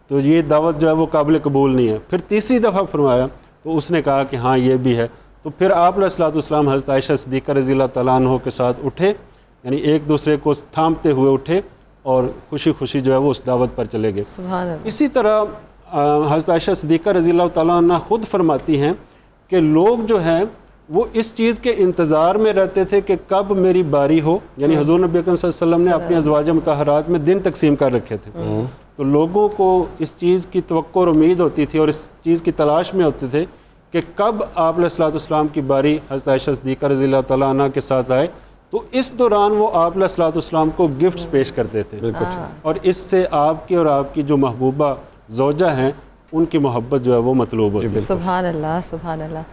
تو یہ دعوت جو ہے وہ قابل قبول نہیں ہے. پھر تیسری دفعہ فرمایا تو اس نے کہا کہ ہاں یہ بھی ہے. تو پھر آپ علیہ الصلوۃ والسلام حضرت عائشہ صدیقہ رضی اللہ تعالیٰ عنہ کے ساتھ اٹھے، یعنی ایک دوسرے کو تھامتے ہوئے اٹھے اور خوشی خوشی جو ہے وہ اس دعوت پر چلے گئے. سبحان اللہ. اسی طرح حضرت عائشہ صدیقہ رضی اللہ تعالیٰ عنہ خود فرماتی ہیں کہ لوگ جو ہیں وہ اس چیز کے انتظار میں رہتے تھے کہ کب میری باری ہو، یعنی حضور نبی اکرم صلی اللہ علیہ وسلم نے اپنی ازواج مطہرات میں دن تقسیم کر رکھے تھے. تو لوگوں کو اس چیز کی توقع اور امید ہوتی تھی اور اس چیز کی تلاش میں ہوتے تھے کہ کب آپ علیہ الصلوۃ والسلام کی باری حضرت عائشہ صدیقہ رضی اللہ تعالیٰ عنہ کے ساتھ آئے. تو اس دوران وہ آپ علیہ الصلوۃ والسلام کو گفٹس پیش کرتے تھے، اور اس سے آپ کی اور آپ کی جو محبوبہ زوجہ ہیں ان کی محبت جو ہے وہ مطلوب ہوتی ہے. سبحان اللہ سبحان اللہ.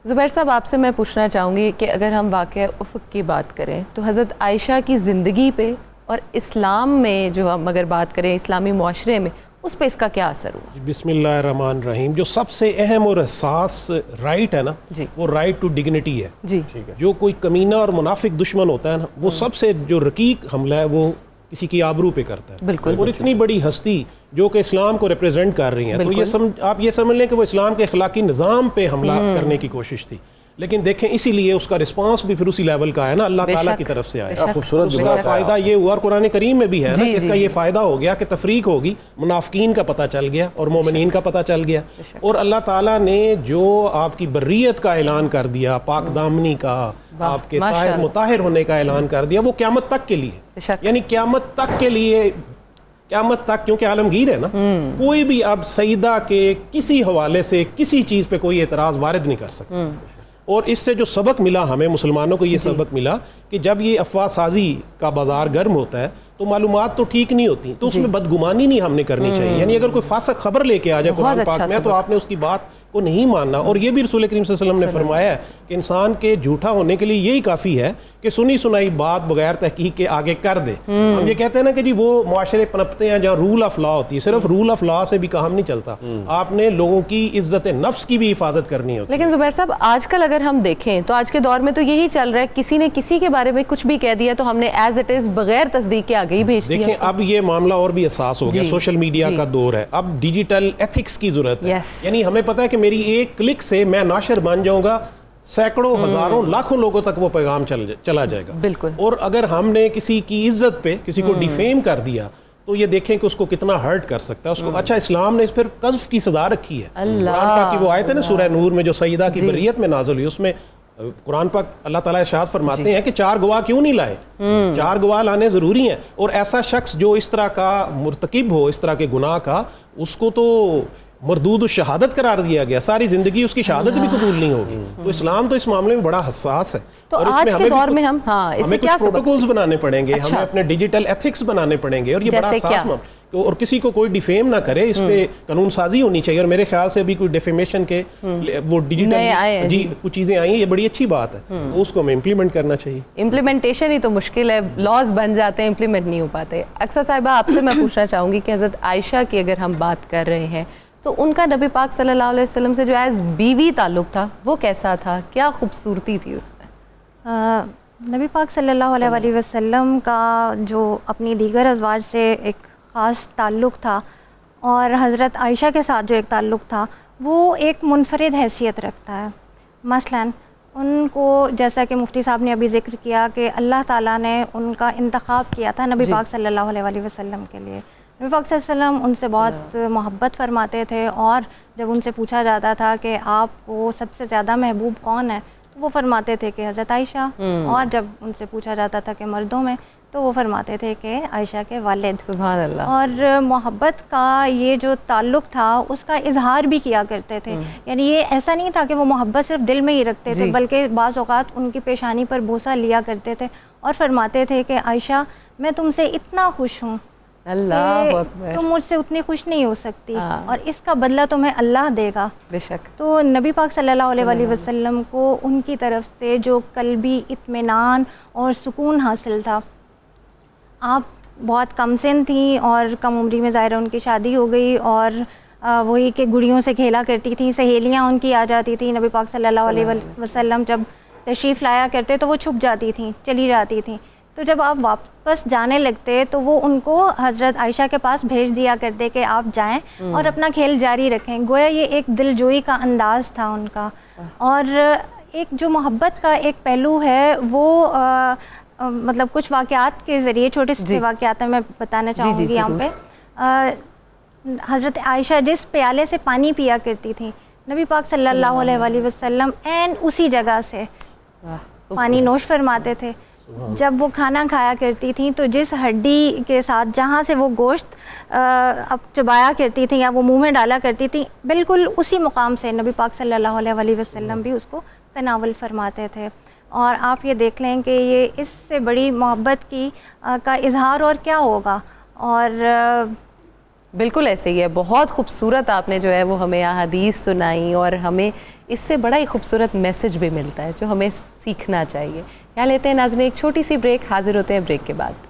زبیر صاحب آپ سے میں پوچھنا چاہوں گی کہ اگر ہم واقعہ افق کی بات کریں تو حضرت عائشہ کی زندگی پہ اور اسلام میں جو ہم اگر بات کریں اسلامی معاشرے میں اس پہ اس کا کیا اثر ہوا؟ بسم اللہ الرحمن الرحیم. جو سب سے اہم اور حساس رائٹ ہے نا وہ رائٹ ٹو ڈگنیٹی ہے. جی جو کوئی کمینہ اور منافق دشمن ہوتا ہے نا وہ سب سے جو رقیق حملہ ہے وہ کسی کی آبرو پہ کرتا ہے. بالکل. اور اتنی بڑی ہستی جو کہ اسلام کو ریپرزینٹ کر رہی ہیں تو یہ آپ یہ سمجھ لیں کہ وہ اسلام کے اخلاقی نظام پہ حملہ کرنے کی کوشش تھی. لیکن دیکھیں اسی لیے اس کا رسپانس بھی پھر اسی لیول کا ہے نا، اللہ تعالیٰ کی طرف سے آیا. خوبصورت اس کا فائدہ یہ ہوا اور قرآن کریم میں بھی ہے نا کہ اس کا یہ فائدہ ہو گیا کہ تفریق ہوگی، منافقین کا پتہ چل گیا اور مومنین کا پتہ چل گیا. اور اللہ تعالیٰ نے جو آپ کی بریت کا اعلان کر دیا، پاک دامنی کا، آپ کے طاہر مطہر ہونے کا اعلان کر دیا، وہ قیامت تک کے لیے، یعنی قیامت تک کے لیے، قیامت تک، کیونکہ عالمگیر ہے نا، کوئی بھی اب سیدہ کے کسی حوالے سے کسی چیز پہ کوئی اعتراض وارد نہیں کر سکتا. اور اس سے جو سبق ملا ہمیں مسلمانوں کو، یہ سبق ملا کہ جب یہ افواہ سازی کا بازار گرم ہوتا ہے تو معلومات تو ٹھیک نہیں ہوتی، تو اس میں بدگمانی نہیں ہم نے کرنی چاہیے. یعنی اگر کوئی فاسق خبر لے کے آ جائے قرآن پاک میں تو آپ نے اس کی بات کو نہیں ماننا. اور یہ بھی رسول کریم صلی اللہ علیہ وسلم نے فرمایا ہے کہ انسان کے جھوٹا ہونے کے لیے یہی کافی ہے کہ سنی سنائی بات بغیر تحقیق کے آگے کر دے. ہم یہ کہتے ہیں نا کہ جی وہ معاشرے پنپتے ہیں جہاں رول آف لا ہوتی ہے، صرف رول آف لا سے بھی کام نہیں چلتا، آپ نے لوگوں کی عزت نفس کی بھی حفاظت کرنی ہوتی ہے. لیکن زبیر صاحب آج کل اگر ہم دیکھیں تو آج کے دور میں تو یہی چل رہا ہے، کسی نے کسی کے بارے میں کچھ بھی کہہ دیا تو ہم نے ایز اٹ از بغیر تصدیق کے آگے ہی بھیج دیا. دیکھیں اب یہ معاملہ اور بھی حساس ہو گیا، سوشل میڈیا کا دور ہے، اب ڈیجیٹل ایتھکس کی ضرورت ہے. یعنی ہمیں پتہ ہے کہ میری ایک کلک سے میں ناشر بن جاؤں گا، سینکڑوں ہزاروں لاکھوں لوگوں تک وہ پیغام چلا جائے گا. بالکل. اور اگر ہم نے کسی کی عزت پہ کسی کو ڈیفیم کر دیا تو یہ دیکھیں کہ اس کو کتنا ہرٹ کر سکتا ہے اس کو. اچھا اسلام نے پھر قذف کی سزا رکھی ہے. قرآن پاک کی وہ آیت ہے نا سورہ نور میں جو سیدہ کی بریت میں نازل ہوئی، اس میں قرآن پاک اللہ تعالیٰ ارشاد فرماتے ہیں کہ 4 گواہ کیوں نہیں لائے، 4 گواہ لانے ضروری ہیں. اور ایسا شخص جو اس طرح کا مرتکب ہو اس طرح کے گناہ کا، اس کو تو مردود الشہادت قرار دیا گیا، ساری زندگی اس کی شہادت بھی قبول نہیں ہوگی. تو اسلام تو اس معاملے میں بڑا حساس ہے. تو اور اس آج میں کے دور میں ہمیں کچھ پروٹوکولز بنانے پڑیں گے، ہمیں اپنے ڈیجیٹل ایتھکس بنانے پڑیں گے، اور یہ بڑا حساس معاملہ، اور کسی کو کوئی ڈیفیم نہ کرے، اس پہ قانون سازی ہونی چاہیے. اور میرے خیال سے ابھی کوئی ڈیفیمیشن کے وہ ڈیجیٹل کچھ چیزیں آئی ہیں، یہ بڑی اچھی بات ہے، اس کو ہمیں امپلیمنٹ کرنا چاہیے. امپلیمنٹیشن ہی تو مشکل ہے، لاز بن جاتے ہیں، امپلیمنٹ نہیں ہو پاتے. اکثر صاحبہ آپ سے میں پوچھنا چاہوں گی کہ حضرت عائشہ کی اگر ہم بات کر رہے ہیں تو ان کا نبی پاک صلی اللہ علیہ وسلم سے جو ایز بیوی تعلق تھا وہ کیسا تھا، کیا خوبصورتی تھی اس میں؟ نبی پاک صلی اللہ علیہ وسلم کا جو اپنی دیگر ازواج سے ایک خاص تعلق تھا، اور حضرت عائشہ کے ساتھ جو ایک تعلق تھا، وہ ایک منفرد حیثیت رکھتا ہے. مثلا ان کو، جیسا کہ مفتی صاحب نے ابھی ذکر کیا کہ اللہ تعالیٰ نے ان کا انتخاب کیا تھا نبی پاک صلی اللہ علیہ وسلم کے لیے. نبی پاک صلی اللہ علیہ وسلم ان سے بہت محبت فرماتے تھے، اور جب ان سے پوچھا جاتا تھا کہ آپ کو سب سے زیادہ محبوب کون ہے تو وہ فرماتے تھے کہ حضرت عائشہ، اور جب ان سے پوچھا جاتا تھا کہ مردوں میں تو وہ فرماتے تھے کہ عائشہ کے والد. سبحان اللہ. اور محبت کا یہ جو تعلق تھا اس کا اظہار بھی کیا کرتے تھے. یعنی یہ ایسا نہیں تھا کہ وہ محبت صرف دل میں ہی رکھتے تھے، بلکہ بعض اوقات ان کی پیشانی پر بوسہ لیا کرتے تھے اور فرماتے تھے کہ عائشہ میں تم سے اتنا خوش ہوں، اللہ اکبر، تم مجھ سے اتنی خوش نہیں ہو سکتی، اور اس کا بدلہ تمہیں اللہ دے گا. بے شک. تو نبی پاک صلی اللہ علیہ وسلم کو ان کی طرف سے جو قلبی اطمینان اور سکون حاصل تھا. آپ بہت کم سن تھیں اور کم عمری میں ظاہر ان کی شادی ہو گئی، اور وہی کہ گڑیوں سے کھیلا کرتی تھیں، سہیلیاں ان کی آ جاتی تھیں. نبی پاک صلی اللہ علیہ وسلم جب تشریف لایا کرتے تو وہ چھپ جاتی تھیں، چلی جاتی تھیں. تو جب آپ واپس جانے لگتے تو وہ ان کو حضرت عائشہ کے پاس بھیج دیا کرتے کہ آپ جائیں اور اپنا کھیل جاری رکھیں. گویا یہ ایک دل جوئی کا انداز تھا ان کا. اور ایک جو محبت کا ایک پہلو ہے وہ مطلب کچھ واقعات کے ذریعے، چھوٹے سے واقعات میں بتانا چاہوں گی یہاں پہ. حضرت عائشہ جس پیالے سے پانی پیا کرتی تھی، نبی پاک صلی اللہ علیہ وسلم این اسی جگہ سے پانی نوش فرماتے تھے. جب وہ کھانا کھایا کرتی تھیں تو جس ہڈی کے ساتھ جہاں سے وہ گوشت اب چبایا کرتی تھیں یا وہ منہ میں ڈالا کرتی تھیں، بالکل اسی مقام سے نبی پاک صلی اللہ علیہ وسلم بھی اس کو تناول فرماتے تھے. اور آپ یہ دیکھ لیں کہ یہ اس سے بڑی محبت کی کا اظہار اور کیا ہوگا. اور بالکل ایسے ہی ہے. بہت خوبصورت آپ نے جو ہے وہ ہمیں احادیث سنائی، اور ہمیں اس سے بڑا ہی خوبصورت میسج بھی ملتا ہے جو ہمیں سیکھنا چاہیے. یہاں لیتے ہیں ناظرین ایک چھوٹی سی بریک، حاضر ہوتے ہیں بریک کے بعد.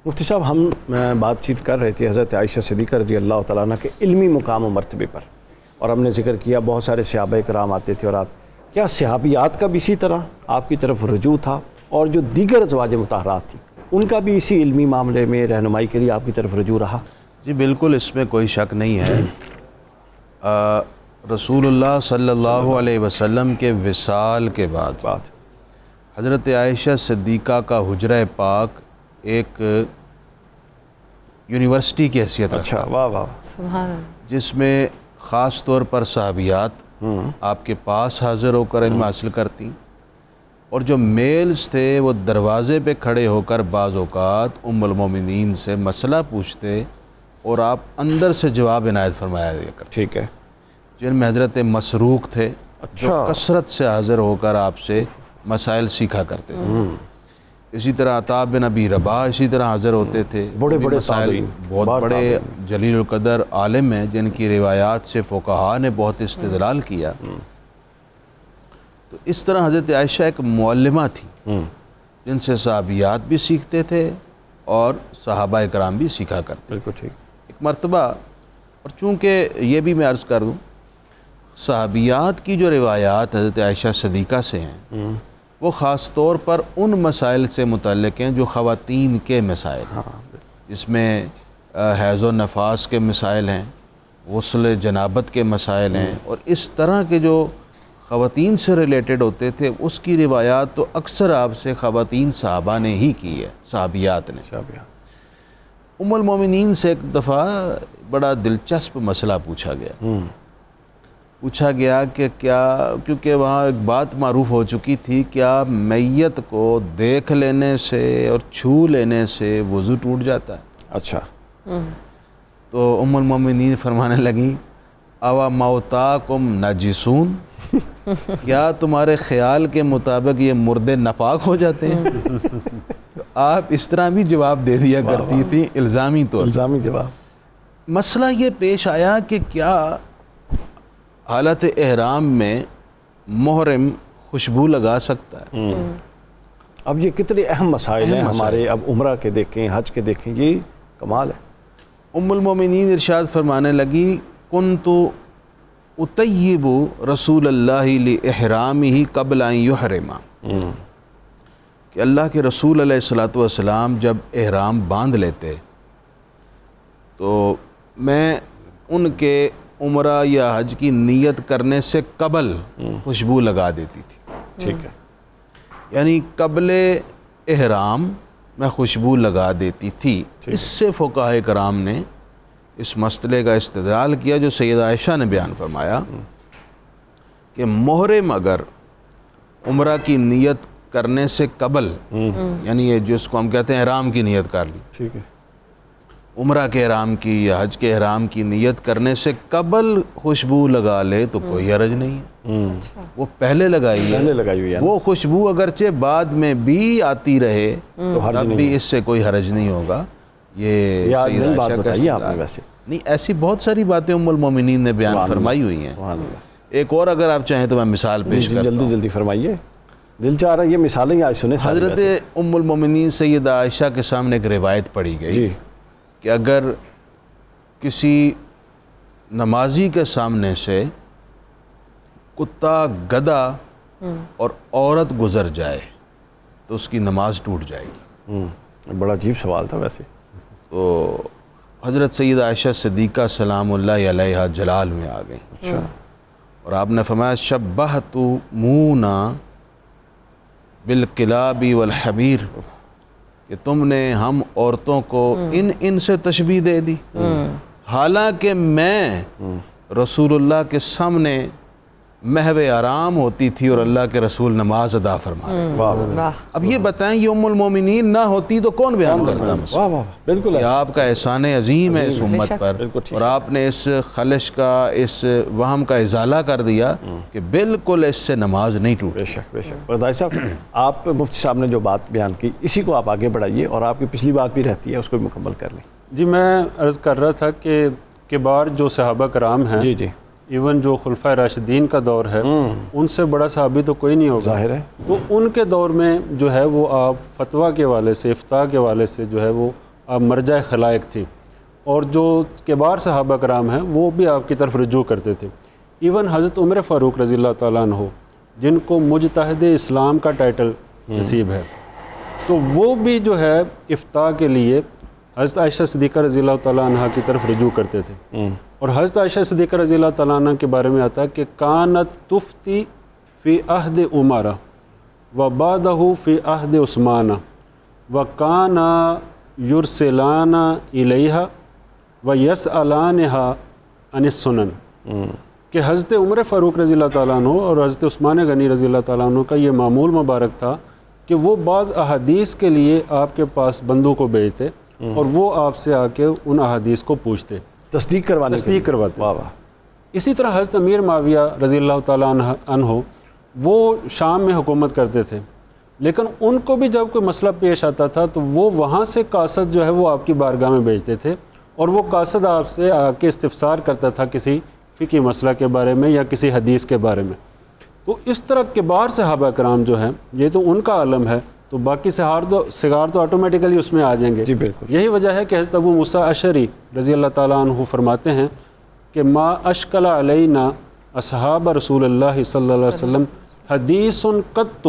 مفتی صاحب، ہم بات چیت کر رہے تھے حضرت عائشہ صدیقہ رضی اللہ تعالیٰ عنہ کے علمی مقام و مرتبے پر، اور ہم نے ذکر کیا بہت سارے صحابہ کرام آتے تھے، اور آپ کیا صحابیات کا بھی اسی طرح آپ کی طرف رجوع تھا، اور جو دیگر ازواج مطہرات تھیں ان کا بھی اسی علمی معاملے میں رہنمائی کے لیے آپ کی طرف رجوع رہا؟ جی بالکل، اس میں کوئی شک نہیں ہے. رسول اللہ صلی اللہ علیہ وسلم کے وصال کے بعد حضرت عائشہ صدیقہ کا حجرہ پاک ایک یونیورسٹی کی حیثیت رکھتا. اچھا، واہ واہ. سبحان اللہ. جس میں خاص طور پر صحابیات آپ کے پاس حاضر ہو کر علم حاصل کرتی، اور جو میلز تھے وہ دروازے پہ کھڑے ہو کر بعض اوقات ام المومنین سے مسئلہ پوچھتے اور آپ اندر سے جواب عنایت فرمایا دیا کرتے. ٹھیک ہے. جن میں حضرت مسروق تھے جو کثرت سے حاضر ہو کر آپ سے مسائل سیکھا کرتے تھے. اسی طرح عطا بن ابی رباح اسی طرح حاضر ہوتے تھے. بڑے بڑے مسائل، بہت بڑے جلیل القدر عالم ہیں جن کی روایات سے فقہاء نے بہت استدلال کیا. تو اس طرح حضرت عائشہ ایک معلمہ تھی جن سے صحابیات بھی سیکھتے تھے اور صحابہ کرام بھی سیکھا کرتے. بالکل ٹھیک. ایک مرتبہ، اور چونکہ یہ بھی میں عرض کر دوں، صحابیات کی جو روایات حضرت عائشہ صدیقہ سے ہیں وہ خاص طور پر ان مسائل سے متعلق ہیں جو خواتین کے مسائل ہیں، جس میں حیض و نفاس کے مسائل ہیں، غسل جنابت کے مسائل ہیں، اور اس طرح کے جو خواتین سے ریلیٹڈ ہوتے تھے اس کی روایات تو اکثر آپ سے خواتین صحابہ نے ہی کی ہے، صحابیات نے۔ ام المومنین سے ایک دفعہ بڑا دلچسپ مسئلہ پوچھا گیا کہ کیا، کیونکہ وہاں ایک بات معروف ہو چکی تھی، کیا میت کو دیکھ لینے سے اور چھو لینے سے وضو ٹوٹ جاتا ہے؟ اچھا۔ تو ام المومنین فرمانے لگیں اوا موتاکم نجسون، کیا تمہارے خیال کے مطابق یہ مردے ناپاک ہو جاتے ہیں؟ آپ اس طرح بھی جواب دے دیا کرتی تھی، الزامی طور، الزامی جواب۔ مسئلہ یہ پیش آیا کہ کیا حالت احرام میں محرم خوشبو لگا سکتا ہے؟ اب یہ کتنے اہم مسائل ہیں ہمارے، اب عمرہ کے دیکھیں، حج کے دیکھیں، یہ کمال ہے۔ ام المومنین ارشاد فرمانے لگی کنت اطیب رسول اللہ لاحرامہ قبل ان یحرم، کہ اللہ کے رسول علیہ الصلوۃ والسلام جب احرام باندھ لیتے تو میں ان کے عمرہ یا حج کی نیت کرنے سے قبل خوشبو لگا دیتی تھی۔ ٹھیک ہے، یعنی قبل احرام میں خوشبو لگا دیتی تھی۔ اس سے فقہاء کرام نے اس مسئلے کا استدلال کیا جو سیدہ عائشہ نے بیان فرمایا کہ محرم اگر عمرہ کی نیت کرنے سے قبل، یعنی یہ جس کو ہم کہتے ہیں احرام کی نیت کر لی، ٹھیک ہے، عمرہ کے احرام کی یا حج کے احرام کی نیت کرنے سے قبل خوشبو لگا لے تو کوئی حرج نہیں ہے، وہ پہلے لگائی ہے، وہ خوشبو اگرچہ بعد میں بھی آتی رہے تب بھی اس سے کوئی حرج نہیں ہوگا۔ یہ سیدہ عائشہ کا استدلال ہے۔ نہیں، ایسی بہت ساری باتیں ام المومنین نے بیان فرمائی ہوئی ہیں۔ ایک اور اگر آپ چاہیں تو میں مثال پیش کرتا ہوں، جلدی فرمائیے، دل چاہ رہا ہے یہ مثالیں آج سنیں۔ حضرت ام المومنین سیدہ عائشہ کے سامنے ایک روایت پڑھی گئی کہ اگر کسی نمازی کے سامنے سے کتا، گدھا اور عورت گزر جائے تو اس کی نماز ٹوٹ جائے گی۔ بڑا عجیب سوال تھا ویسے۔ تو حضرت سیدہ عائشہ صدیقہ سلام اللہ علیہا جلال میں آ گئیں، اور آپ نے فرمایا شبہت مونا بالکلاب والحمیر، کہ تم نے ہم عورتوں کو ان سے تشبیہ دے دی، حالانکہ میں رسول اللہ کے سامنے محو آرام ہوتی تھی اور اللہ کے رسول نماز ادا فرماتے۔ اب یہ بتائیں یہ ام المومنین نہ ہوتی تو کون بیان کرتا مسئلہ؟ بالکل، یہ آپ کا احسان عظیم ہے اس امت پر، اور آپ نے اس خلش کا، اس وہم کا ازالہ کر دیا کہ بالکل اس سے نماز نہیں ٹوٹی۔ بے شک بے شک۔ بردائی صاحب، آپ مفتی صاحب نے جو بات بیان کی اسی کو آپ آگے بڑھائیے، اور آپ کی پچھلی بات بھی رہتی ہے اس کو بھی مکمل کر لیں۔ جی، میں عرض کر رہا تھا کہ کبار جو صحابہ کرام ہیں، جی ایون جو خلفائے راشدین کا دور ہے، ان سے بڑا صحابی تو کوئی نہیں ہوگا، ظاہر ہے۔ تو ان کے دور میں جو ہے وہ آپ فتویٰ کے والے سے، افتاء کے والے سے جو ہے وہ آپ مرجع خلائق تھی، اور جو کبار صحابہ کرام ہیں وہ بھی آپ کی طرف رجوع کرتے تھے۔ ایون حضرت عمر فاروق رضی اللہ تعالیٰ عنہ، جن کو مجتہد اسلام کا ٹائٹل نصیب ہے، تو وہ بھی جو ہے افتاء کے لیے حضرت عائشہ صدیقہ رضی اللہ تعالیٰ عنہ کی طرف رجوع کرتے تھے۔ اور حضرت عائشہ صدیقہ رضی اللہ تعالیٰ عنہ کے بارے میں آتا ہے کہ کانت تفتی فی عہد عمر و بعدہ فی عہد عثمان و کانا یرسلان الیہا و یسألانہا عن السنن، کہ حضرت عمر فاروق رضی اللہ تعالیٰ عنہ اور حضرت عثمان غنی رضی اللہ تعالیٰ عنہ کا یہ معمول مبارک تھا کہ وہ بعض احادیث کے لیے آپ کے پاس بندوں کو بھیجتے اور وہ آپ سے آ کے ان احادیث کو پوچھتے، تصدیق کرواتے۔ اسی طرح حضرت امیر معاویہ رضی اللہ تعالیٰ عنہ وہ شام میں حکومت کرتے تھے، لیکن ان کو بھی جب کوئی مسئلہ پیش آتا تھا تو وہ وہاں سے قاصد جو ہے وہ آپ کی بارگاہ میں بھیجتے تھے، اور وہ قاصد آپ سے آ کے استفسار کرتا تھا کسی فقہی مسئلہ کے بارے میں یا کسی حدیث کے بارے میں۔ تو اس طرح کبار صحابہ کرام جو ہیں، یہ تو ان کا عالم ہے، تو باقی صغار تو آٹومیٹیکلی اس میں آ جائیں گے۔ جی بالکل۔ یہی وجہ ہے کہ حضرت ابو موسیٰ اشعری رضی اللہ تعالیٰ عنہ فرماتے ہیں کہ ما اشکل علینا اصحاب رسول اللہ صلی اللہ علیہ وسلم حدیث قط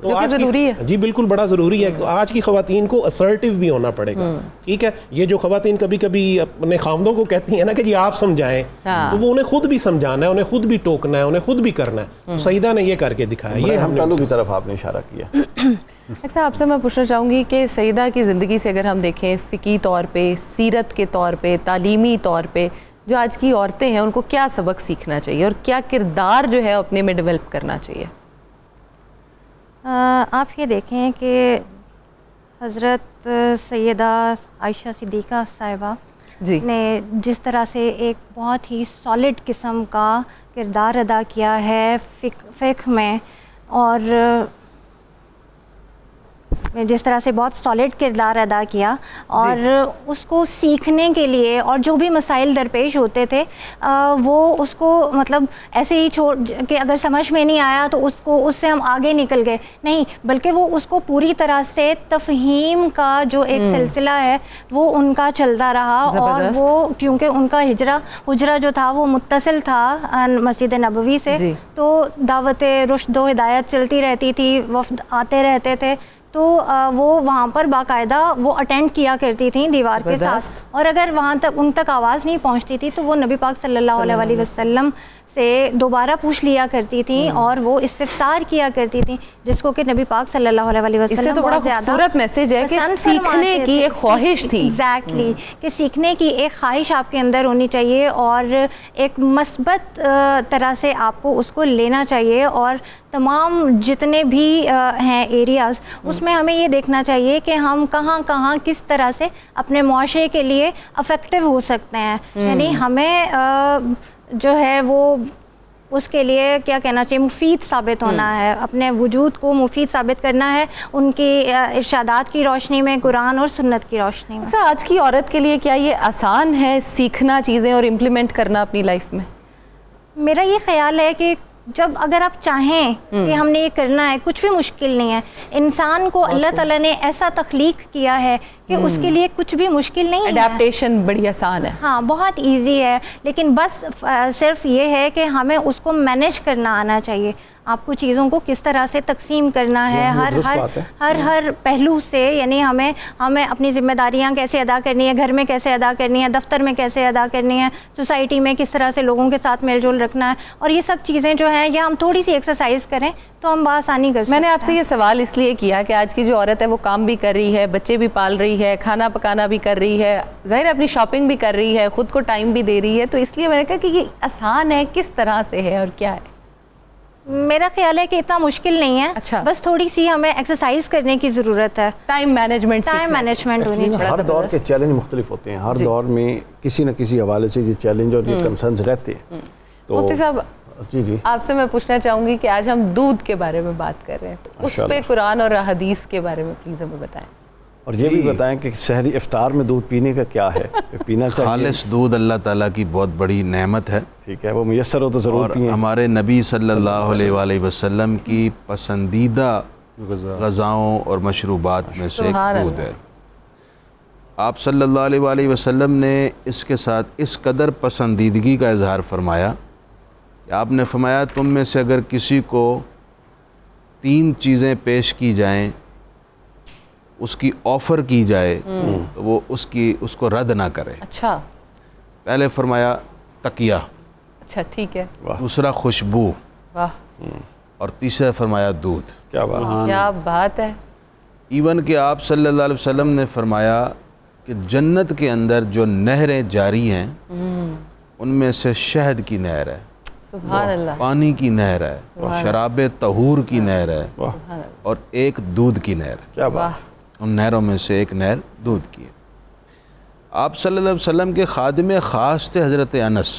تو آج ضروری ہے جی بالکل بڑا ضروری ہے. آج کی خواتین کو اسرٹیو بھی ہونا پڑے گا. ٹھیک ہے, یہ جو خواتین کبھی کبھی اپنے خاوندوں کو کہتی ہیں نا کہ جی آپ سمجھائیں, تو وہ انہیں خود بھی سمجھانا ہے, انہیں خود بھی ٹوکنا ہے, انہیں خود بھی کرنا ہے. سیدہ نے یہ کر کے دکھایا. یہ ہم نے کی طرف آپ نے اشارہ کیا. اچھا, آپ سے میں پوچھنا چاہوں گی کہ سیدہ کی زندگی سے اگر ہم دیکھیں فقہی طور پہ, سیرت کے طور پہ, تعلیمی طور پہ, جو آج کی عورتیں ہیں ان کو کیا سبق سیکھنا چاہیے اور کیا کردار جو ہے اپنے میں ڈیولپ کرنا چاہیے؟ آپ یہ دیکھیں کہ حضرت سیدہ عائشہ صدیقہ صاحبہ جی نے جس طرح سے ایک بہت ہی سالڈ قسم کا کردار ادا کیا ہے فقہ میں, اور جس طرح سے بہت سالڈ کردار ادا کیا, اور اس کو سیکھنے کے لیے اور جو بھی مسائل درپیش ہوتے تھے وہ اس کو مطلب ایسے ہی چھوڑ کہ اگر سمجھ میں نہیں آیا تو اس سے ہم آگے نکل گئے نہیں, بلکہ وہ اس کو پوری طرح سے تفہیم کا جو ایک سلسلہ ہے وہ ان کا چلتا رہا. اور وہ کیونکہ ان کا حجرہ جو تھا وہ متصل تھا مسجد نبوی سے, تو دعوت رشد و ہدایت چلتی رہتی تھی, وفد آتے رہتے تھے, تو وہ وہاں پر باقاعدہ وہ اٹینڈ کیا کرتی تھیں دیوار کے ساتھ, اور اگر وہاں تک ان تک آواز نہیں پہنچتی تھی تو وہ نبی پاک صلی اللہ علیہ وسلم سے دوبارہ پوچھ لیا کرتی تھیں, اور وہ استفسار کیا کرتی تھیں, جس کو کہ نبی پاک صلی اللہ علیہ وسلم اس سے تو بڑا خوبصورت میسج ہے کہ سیکھنے کی ایک خواہش تھی. ایگزیکٹلی, کہ سیکھنے کی ایک خواہش آپ کے اندر ہونی چاہیے اور ایک مثبت طرح سے آپ کو اس کو لینا چاہیے. اور تمام جتنے بھی ہیں ایریاز, اس میں ہمیں یہ دیکھنا چاہیے کہ ہم کہاں کہاں کس طرح سے اپنے معاشرے کے لیے افیکٹو ہو سکتے ہیں. یعنی ہمیں جو ہے وہ اس کے لیے کیا کہنا چاہیے, مفید ثابت ہونا ہے, اپنے وجود کو مفید ثابت کرنا ہے ان کی ارشادات کی روشنی میں, قرآن اور سنت کی روشنی میں. آج کی عورت کے لیے کیا یہ آسان ہے سیکھنا چیزیں اور امپلیمنٹ کرنا اپنی لائف میں؟ میرا یہ خیال ہے کہ جب اگر آپ چاہیں کہ ہم نے یہ کرنا ہے, کچھ بھی مشکل نہیں ہے. انسان کو اللہ تعالیٰ نے ایسا تخلیق کیا ہے کہ اس کے لیے کچھ بھی مشکل نہیں ہے. اڈیپٹیشن بڑی آسان ہے, ہاں بہت ایزی ہے, لیکن بس صرف یہ ہے کہ ہمیں اس کو مینیج کرنا آنا چاہیے. آپ کو چیزوں کو کس طرح سے تقسیم کرنا ہے ہر پہلو سے, یعنی ہمیں اپنی ذمہ داریاں کیسے ادا کرنی ہے, گھر میں کیسے ادا کرنی ہے, دفتر میں کیسے ادا کرنی ہے, سوسائٹی میں کس طرح سے لوگوں کے ساتھ میل جول رکھنا ہے, اور یہ سب چیزیں جو ہیں یہ ہم تھوڑی سی ایکسرسائز کریں تو ہم بآسانی کر سکتے ہیں. میں نے آپ سے یہ سوال اس لیے کیا کہ آج کی جو عورت ہے وہ کام بھی کر رہی ہے, بچے بھی پال رہی ہے, کھانا پکانا بھی کر رہی ہے, ظاہر اپنی شاپنگ بھی کر رہی ہے, خود کو ٹائم بھی دے رہی ہے, تو اس لیے میں نے کہا کہ یہ آسان ہے کس طرح سے ہے اور کیا ہے. میرا خیال ہے کہ اتنا مشکل نہیں ہے. اچھا, بس تھوڑی سی ہمیں ایکسرسائز کرنے کی ضرورت ہے, ٹائم مینجمنٹ ہونی چاہیے. ہر دور کے چیلنج مختلف ہوتے ہیں, ہر دور میں کسی نہ کسی حوالے سے یہ چیلنج اور یہ کنسرنز رہتے ہیں. تو مفتی صاحب جی آپ سے میں پوچھنا چاہوں گی کہ آج ہم دودھ کے بارے میں بات کر رہے ہیں, تو اس پہ قرآن اور حدیث کے بارے میں پلیز ہمیں بتائیں, اور یہ بھی بتائیں کہ سحری افطار میں دودھ پینے کا کیا ہے, پینا چاہیے. خالص دودھ اللہ تعالیٰ کی بہت بڑی نعمت ہے. ٹھیک ہے, وہ میسر ہو تو ضرور پئیں. ہمارے نبی صلی اللہ علیہ وآلہ وسلم کی پسندیدہ غذاؤں اور مشروبات میں سے ایک دودھ ہے. آپ صلی اللہ علیہ وآلہ وسلم نے اس کے ساتھ اس قدر پسندیدگی کا اظہار فرمایا کہ آپ نے فرمایا تم میں سے اگر کسی کو 3 چیزیں پیش کی جائیں, اس کی آفر کی جائے تو وہ اس کو رد نہ کرے. اچھا, پہلے فرمایا تقیہ, اچھا ٹھیک ہے, دوسرا خوشبو, واہ, اور تیسرا فرمایا دودھ. کیا بات ہے. ایون کہ آپ صلی اللہ علیہ وسلم نے فرمایا کہ جنت کے اندر جو نہریں جاری ہیں ان میں سے شہد کی نہر ہے, سبحان اللہ, پانی کی نہر ہے, شراب طہور کی نہر ہے, اور ایک دودھ کی نہر. کیا بات. ان نہروں میں سے ایک نہر دودھ کی ہے. آپ صلی اللہ علیہ وسلم کے خادم خاص تھے حضرت انس,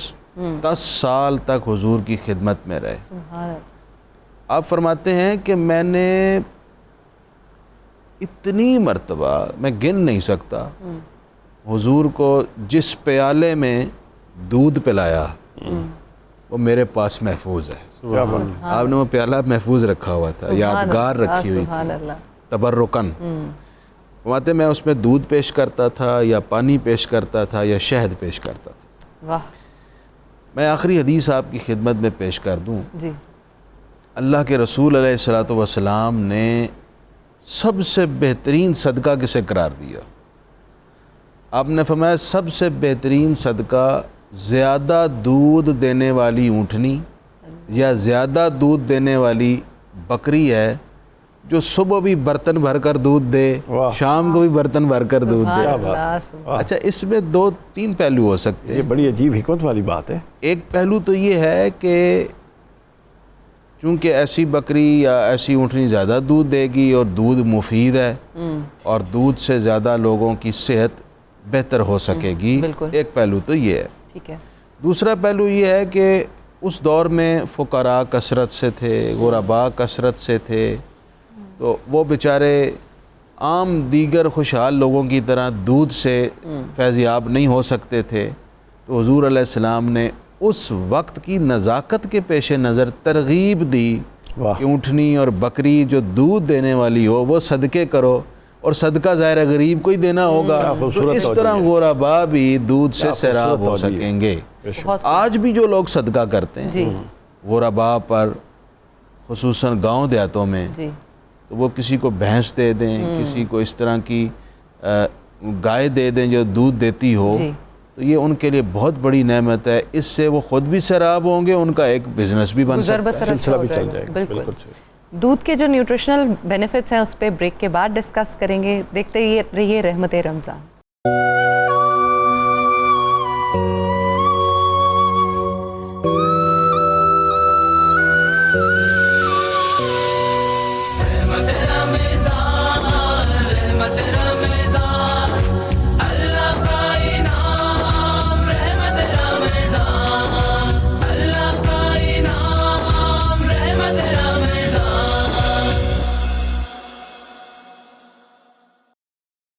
10 سال تک حضور کی خدمت میں رہے. آپ فرماتے ہیں کہ میں نے اتنی مرتبہ, میں گن نہیں سکتا, حضور کو جس پیالے میں دودھ پلایا وہ میرے پاس محفوظ ہے. آپ نے وہ پیالہ محفوظ رکھا ہوا تھا, یادگار رکھی ہوئی تھی تبرکن. فرماتے میں اس میں دودھ پیش کرتا تھا یا پانی پیش کرتا تھا یا شہد پیش کرتا تھا. واہ. میں آخری حدیث آپ کی خدمت میں پیش کر دوں. جی. اللہ کے رسول علیہ الصلوۃ والسلام نے سب سے بہترین صدقہ کسے قرار دیا؟ آپ نے فرمایا سب سے بہترین صدقہ زیادہ دودھ دینے والی اونٹنی یا زیادہ دودھ دینے والی بکری ہے جو صبح بھی برتن بھر کر دودھ دے، شام کو بھی برتن بھر کر دودھ دے۔ اچھا، اس میں 2-3 پہلو ہو سکتے ہیں۔ یہ بڑی عجیب حکمت والی بات ہے۔ ایک پہلو تو یہ ہے کہ چونکہ ایسی بکری یا ایسی اونٹنی زیادہ دودھ دے گی اور دودھ مفید ہے اور دودھ سے زیادہ لوگوں کی صحت بہتر ہو سکے گی، ایک پہلو تو یہ ہے۔ ٹھیک ہے۔ دوسرا پہلو یہ ہے کہ اس دور میں فقراء کثرت سے تھے، غرباء کثرت سے تھے، تو وہ بیچارے عام دیگر خوشحال لوگوں کی طرح دودھ سے فیضیاب نہیں ہو سکتے تھے، تو حضور علیہ السلام نے اس وقت کی نزاکت کے پیش نظر ترغیب دی کہ اونٹنی اور بکری جو دودھ دینے والی ہو وہ صدقے کرو، اور صدقہ ظاہر غریب کو ہی دینا ہوگا، تو اس طرح غرباء بھی دودھ سے سیراب ہو سکیں گے۔ آج بھی جو لوگ صدقہ کرتے ہیں غرباء پر، خصوصاً گاؤں دیہاتوں میں، تو وہ کسی کو بھینس دے دیں، کسی کو اس طرح کی گائے دے دیں جو دودھ دیتی ہو، تو یہ ان کے لیے بہت بڑی نعمت ہے۔ اس سے وہ خود بھی سیراب ہوں گے، ان کا ایک بزنس بھی بن سکتا ہے، سلسلہ بھی چل جائے گا۔ بالکل۔ دودھ کے جو نیوٹریشنل بینیفٹس ہیں اس پہ بریک کے بعد ڈسکس کریں گے۔ دیکھتے رہیے رحمت رمضان۔